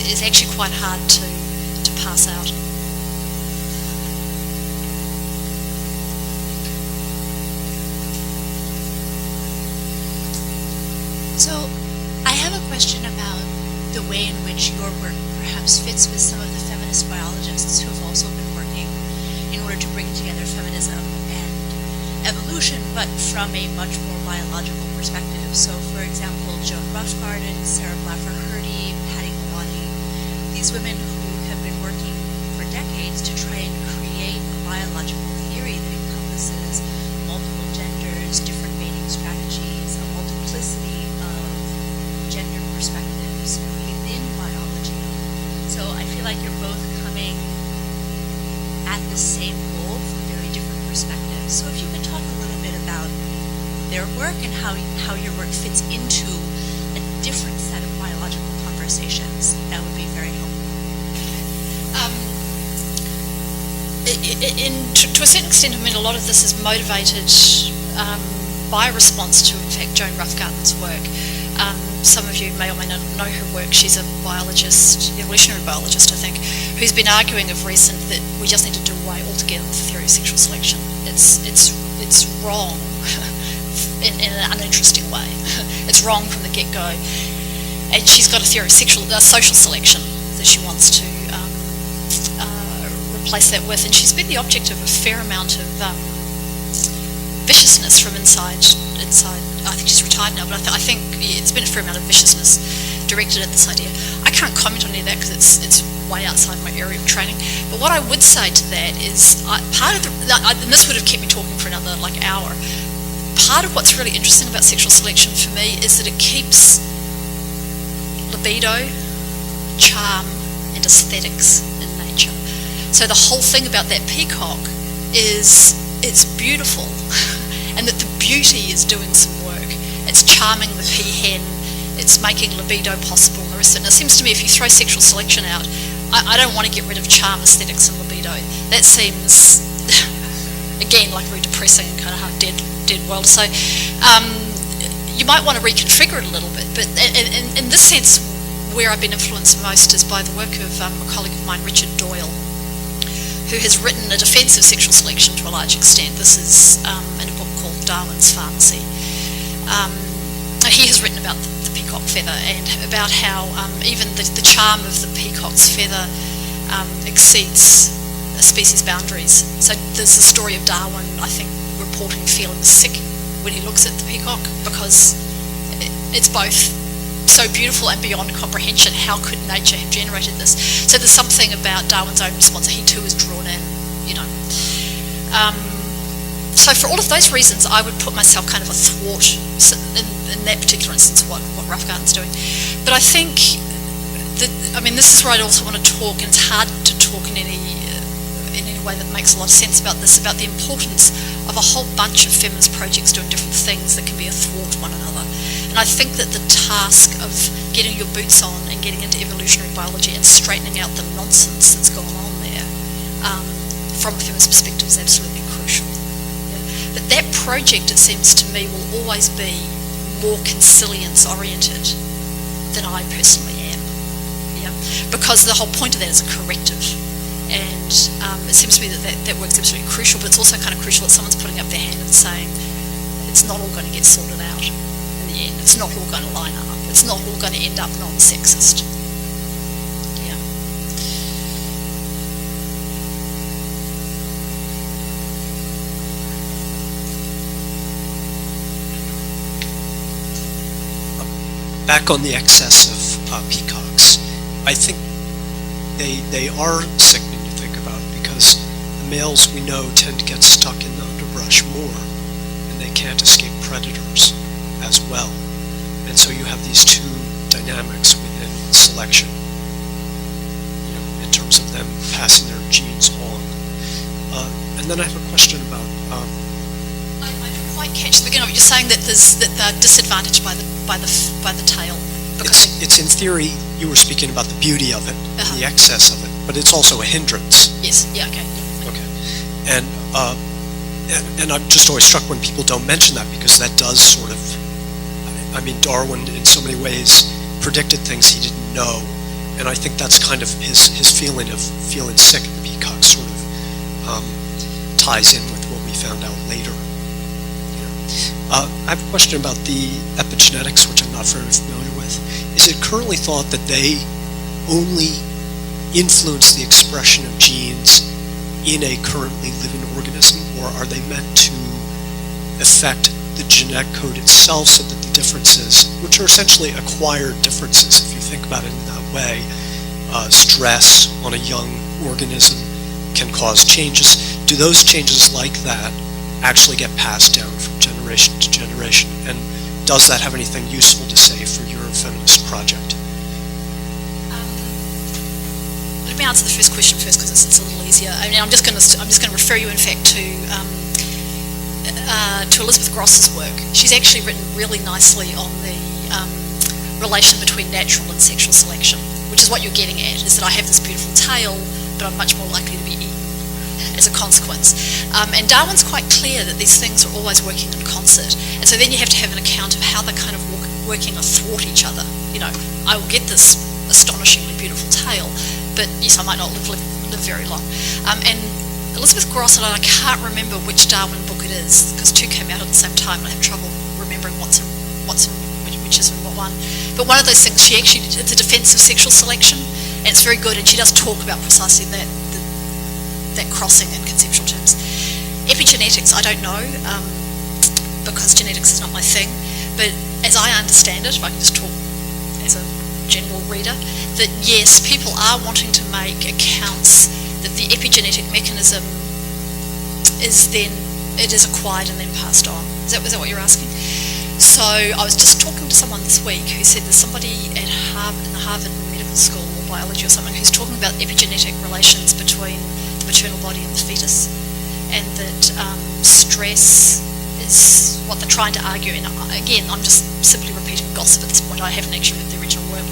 is actually quite hard to pass out. So, I have a question about the way in which your work perhaps fits with some of the feminist biologists who have also been working in order to bring together feminism and evolution, but from a much more biological perspective. So, for example, Joan Roughgarden, Sarah Blaffer-Hrdy, Patty Maloney, these women who have been working for decades to try and create a biological theory that encompasses multiple genders, different mating strategies, a multiplicity of gender perspectives within biology. So I feel like you're both coming at the same goal from very different perspectives. So if you could talk a little bit about their work and how your work fits into a different set of biological conversations, that would be very helpful. To a certain extent, I mean, a lot of this is motivated by a response to, in fact, Joan Roughgarden's work. Some of you may or may not know her work. She's a biologist, evolutionary biologist, I think, who's been arguing of recent that we just need to do away altogether with the theory of sexual selection. It's wrong in an uninteresting way. It's wrong from the get-go. And she's got a theory of social selection that she wants to replace that with. And she's been the object of a fair amount of viciousness from inside. I think she's retired now, but I think it's been a fair amount of viciousness directed at this idea. I can't comment on any of that because it's way outside my area of training. But what I would say to that is and this would have kept me talking for another hour. Part of what's really interesting about sexual selection for me is that it keeps libido, charm, and aesthetics in nature. So the whole thing about that peacock is it's beautiful, and that the beauty is doing some work. It's charming the peahen, it's making libido possible, and the rest of it. And it seems to me if you throw sexual selection out, I don't want to get rid of charm, aesthetics, and libido. That seems, again, like very depressing and kind of dead world. So you might want to reconfigure it a little bit. But in this sense, where I've been influenced most is by the work of a colleague of mine, Richard Doyle, who has written a defense of sexual selection to a large extent. This is in a book called Darwin's Pharmacy. He has written about the peacock feather and about how even the charm of the peacock's feather exceeds a species boundaries. So there's the story of Darwin, I think, reporting feeling sick when he looks at the peacock because it's both so beautiful and beyond comprehension. How could nature have generated this? So there's something about Darwin's own response. He too is drawn in, So for all of those reasons, I would put myself kind of athwart in that particular instance what Roughgarden's doing. But I think this is where I'd also want to talk, and it's hard to talk in any way that makes a lot of sense about this, about the importance of a whole bunch of feminist projects doing different things that can be athwart one another. And I think that the task of getting your boots on and getting into evolutionary biology and straightening out the nonsense that's going on there from a feminist perspective is absolutely crucial. Yeah. But that project, it seems to me, will always be more consilience-oriented than I personally am. Yeah? Because the whole point of that is a corrective. And it seems to me that work's absolutely crucial, but it's also kind of crucial that someone's putting up their hand and saying it's not all going to get sorted out in the end. It's not all going to line up. It's not all going to end up non-sexist. Yeah. Back on the excess of peacocks, I think they are sickening to think about because the males we know tend to get stuck in the underbrush more and they can't escape predators as well. And so you have these two dynamics within selection, in terms of them passing their genes on. And then I have a question about. I didn't quite catch the beginning of it. You're saying that they're disadvantaged by the tail. It's in theory. You were speaking about the beauty of it, the excess of it, but it's also a hindrance. Yes. Yeah. Okay. Okay. And I'm just always struck when people don't mention that, because that does sort of. I mean, Darwin in so many ways predicted things he didn't know, and I think that's kind of his feeling of feeling sick at the peacock sort of ties in with what we found out later. I have a question about the epigenetics, which I'm not very familiar with. Is it currently thought that they only influence the expression of genes in a currently living organism, or are they meant to affect the genetic code itself so that the differences, which are essentially acquired differences, if you think about it in that way, stress on a young organism can cause changes. Do those changes like that actually get passed down from generation to generation? And does that have anything useful to say for your feminist project? Let me answer the first question first, because it's a little easier. I mean, I'm just going to refer you, in fact, to Elizabeth Gross's work. She's actually written really nicely on the relation between natural and sexual selection, which is what you're getting at, is that I have this beautiful tail, but I'm much more likely to be eaten as a consequence. And Darwin's quite clear that these things are always working in concert. And so then you have to have an account of how they're kind of working athwart each other. You know, I will get this astonishingly beautiful tail, but yes, I might not live very long. And Elizabeth Gross, and I can't remember which Darwin book it is, because two came out at the same time, and I have trouble remembering which is in what one. But one of those things, it's a defense of sexual selection, and it's very good, and she does talk about precisely that crossing in conceptual terms. Epigenetics, I don't know, because genetics is not my thing, but as I understand it, if I can just talk as a general reader, that yes, people are wanting to make accounts that the epigenetic mechanism is acquired and then passed on. Is that what you're asking? So I was just talking to someone this week who said there's somebody at in the Harvard Medical School or biology or something who's talking about epigenetic relations between the maternal body and the fetus, and that stress is what they're trying to argue. And again, I'm just simply repeating gossip at this point. I haven't actually read the original work.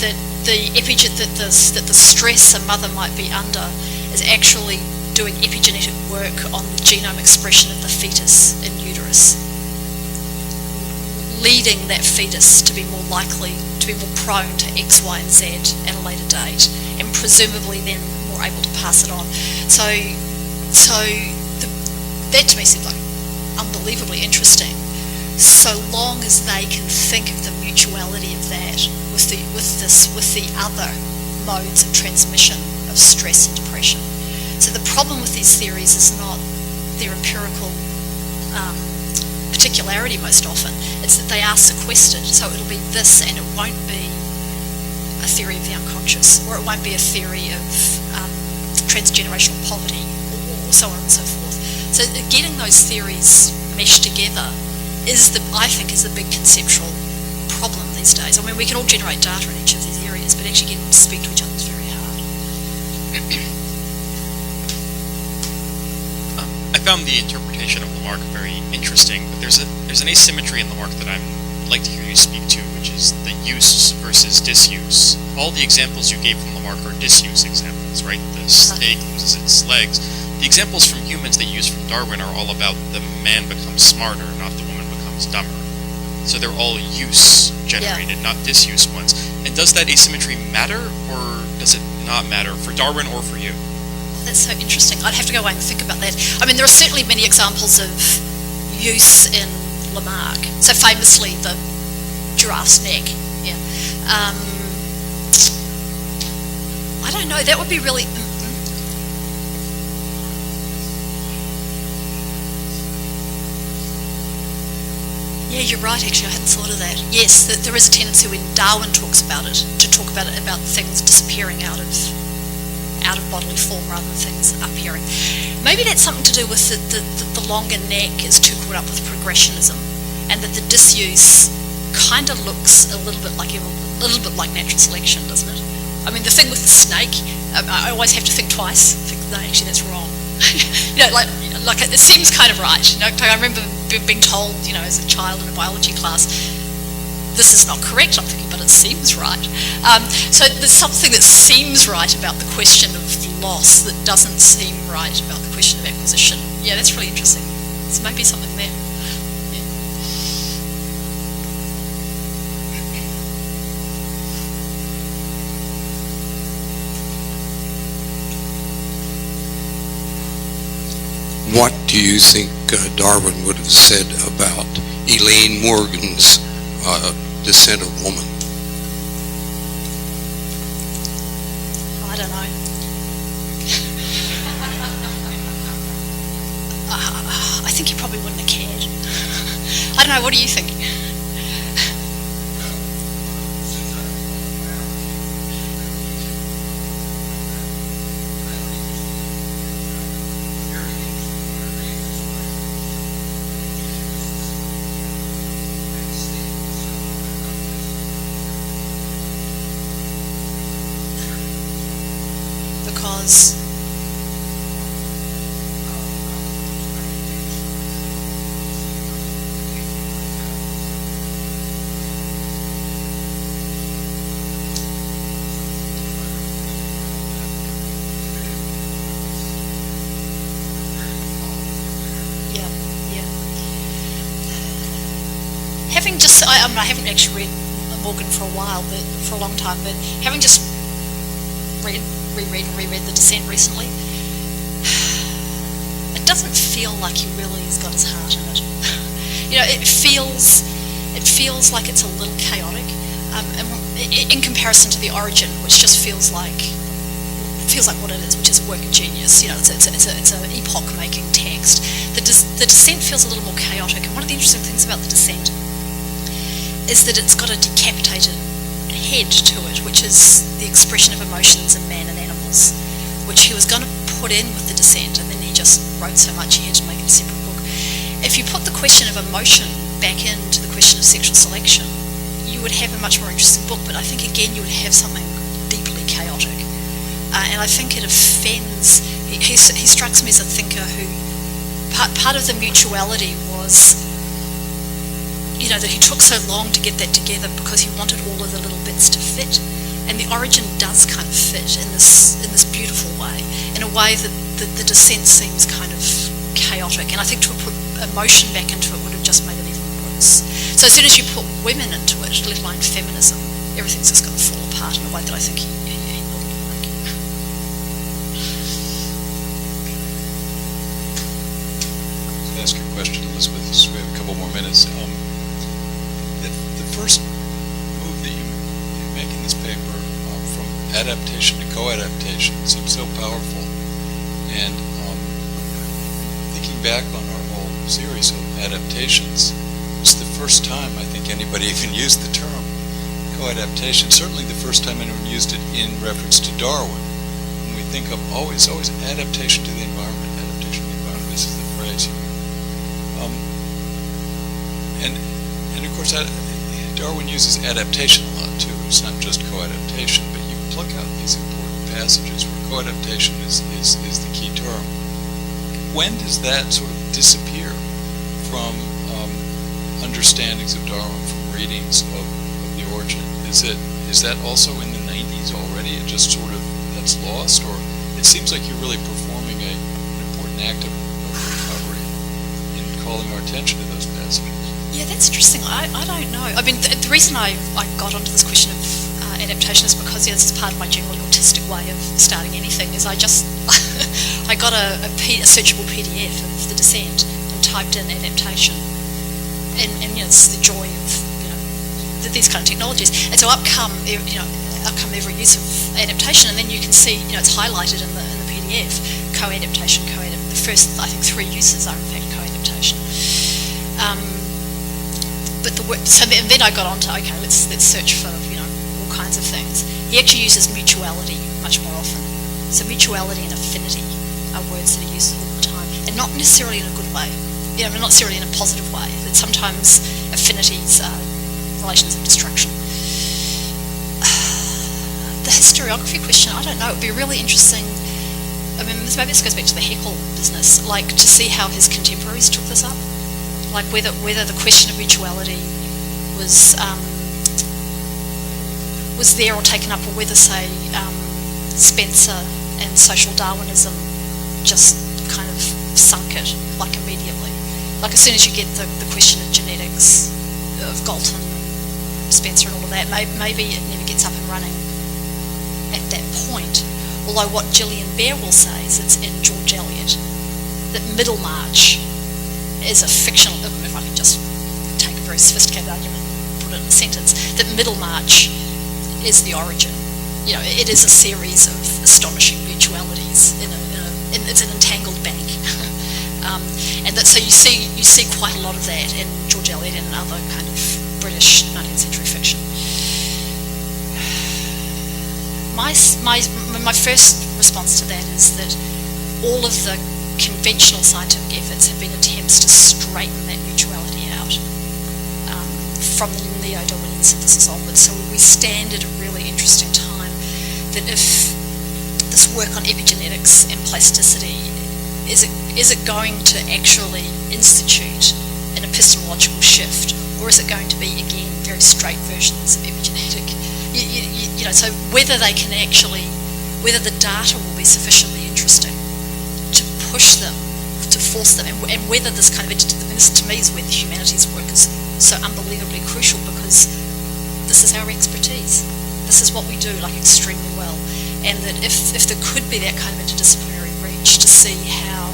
That the stress a mother might be under is actually doing epigenetic work on the genome expression of the fetus in uterus, leading that fetus to be more likely, to be more prone to X, Y, and Z at a later date, and presumably then more able to pass it on. So that to me seems like unbelievably interesting, so long as they can think of the mutuality of that with the other modes of transmission of stress and depression. So the problem with these theories is not their empirical particularity most often, it's that they are sequestered, so it'll be this and it won't be a theory of the unconscious, or it won't be a theory of transgenerational poverty, or so on and so forth. So getting those theories meshed together I think is the big conceptual problem these days. I mean, we can all generate data in each of these areas, but actually getting them to speak to each other is very hard. I found the interpretation of Lamarck very interesting, but there's an asymmetry in Lamarck that I'd like to hear you speak to, which is the use versus disuse. All the examples you gave from Lamarck are disuse examples, right? The snake loses its legs. The examples from humans that you use from Darwin are all about the man becomes smarter, not the woman becomes dumber. So they're all use generated, not disuse ones. And does that asymmetry matter, or does it not matter for Darwin or for you? That's so interesting. I'd have to go away and think about that. I mean, there are certainly many examples of use in Lamarck. So famously, the giraffe's neck. Yeah. I don't know. That would be really. Yeah, you're right. Actually, I hadn't thought of that. Yes, that there is a tendency when Darwin talks about it to talk about things disappearing out of bodily form rather than things appearing. Maybe that's something to do with the longer neck is too caught up with progressionism, and that the disuse kind of looks a little bit like natural selection, doesn't it? I mean, the thing with the snake, I always have to think twice. Think, no, actually, that's wrong. Like it seems kind of right. I remember being told, as a child in a biology class, this is not correct. I'm thinking, but it seems right. So there's something that seems right about the question of loss that doesn't seem right about the question of acquisition. Yeah, that's really interesting. So maybe something there. What do you think Darwin would have said about Elaine Morgan's Descent of Woman? I don't know. I think he probably wouldn't have cared. I don't know, what do you think? Because having just, I haven't actually read Morgan for a while, but for a long time, but having just reread and reread The Descent recently, it doesn't feel like he really has got his heart in it. It feels like it's a little chaotic, in comparison to The Origin, which just feels like what it is, which is a work of genius. It's an epoch-making text. The Descent feels a little more chaotic, and one of the interesting things about The Descent is that it's got a decapitated head to it, which is the expression of emotions in man and animals, which he was going to put in with The Descent, and then he just wrote so much he had to make it a separate book. If you put the question of emotion back into the question of sexual selection, you would have a much more interesting book, but I think again you would have something deeply chaotic. And I think it offends, he strikes me as a thinker who, part of the mutuality was that he took so long to get that together because he wanted all of the little bits to fit, and The Origin does kind of fit in this beautiful way, in a way that the Descent seems kind of chaotic, and I think to put emotion back into it would have just made it even worse. So as soon as you put women into it, let alone feminism, everything's just going to fall apart in a way that I think he wouldn't like. To ask your question, Elizabeth, so we have a couple more minutes. The first move that you make in this paper, from adaptation to co-adaptation, seems so powerful. And thinking back on our whole series of adaptations, it's the first time I think anybody even used the term co-adaptation. Certainly the first time anyone used it in reference to Darwin. When we think of always adaptation to the environment, this is the phrase. And of course, Darwin uses adaptation a lot too. It's not just co-adaptation, but you pluck out these important passages where co-adaptation is the key term. When does that sort of disappear from understandings of Darwin, from readings of The Origin? Is that also in the 90s already? It just sort of, that's lost? Or it seems like you're really performing an important act of recovery in calling our attention to those passages. Yeah, that's interesting. I don't know. I mean, the reason I got onto this question of adaptation is because this is part of my generally autistic way of starting anything, is I got a searchable PDF of The Descent and typed in adaptation. And it's the joy of, these kind of technologies. And so up come every use of adaptation, and then you can see, it's highlighted in the PDF, co-adaptation, the first, I think, 3 uses are in fact co-adaptation. And then I got on to, okay, let's search for, all kinds of things. He actually uses mutuality much more often. So mutuality and affinity are words that he uses all the time, and not necessarily in a good way. Not necessarily in a positive way. That sometimes affinities are relations of destruction. The historiography question, I don't know. It would be really interesting I mean, maybe this goes back to the Haeckel business, like to see how his contemporaries took this up, like whether the question of mutuality was there or taken up, or whether, say, Spencer and social Darwinism just kind of sunk it, like immediately. Like as soon as you get the question of genetics, of Galton and Spencer and all of that, maybe it never gets up and running at that point. Although what Gillian Bear will say is, it's in George Eliot, that Middlemarch is a fictional, if I can just take a very sophisticated argument and put it in a sentence, that Middlemarch is the origin. You know, it is a series of astonishing mutualities it's an entangled bank. And that, so you see quite a lot of that in George Eliot and other kind of British 19th century fiction. My first response to that is that all of the conventional scientific efforts have been attempts to straighten that mutuality out from the neo-Darwinian synthesis onwards. So we stand at a really interesting time, that if this work on epigenetics and plasticity, is it going to actually institute an epistemological shift, or is it going to be, again, very straight versions of epigenetic? You know, so whether they can actually, whether the data will be sufficiently interesting to push them, to force them, and whether this kind of, this to me is where the humanities work is so unbelievably crucial, because this is our expertise. This is what we do, like, extremely well. And that if there could be that kind of interdisciplinary reach to see how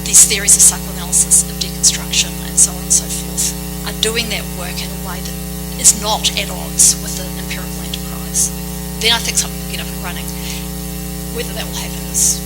these theories of psychoanalysis, of deconstruction, and so on and so forth, are doing that work in a way that is not at odds with the empirical enterprise, then I think something will get up and running. Whether that will happen is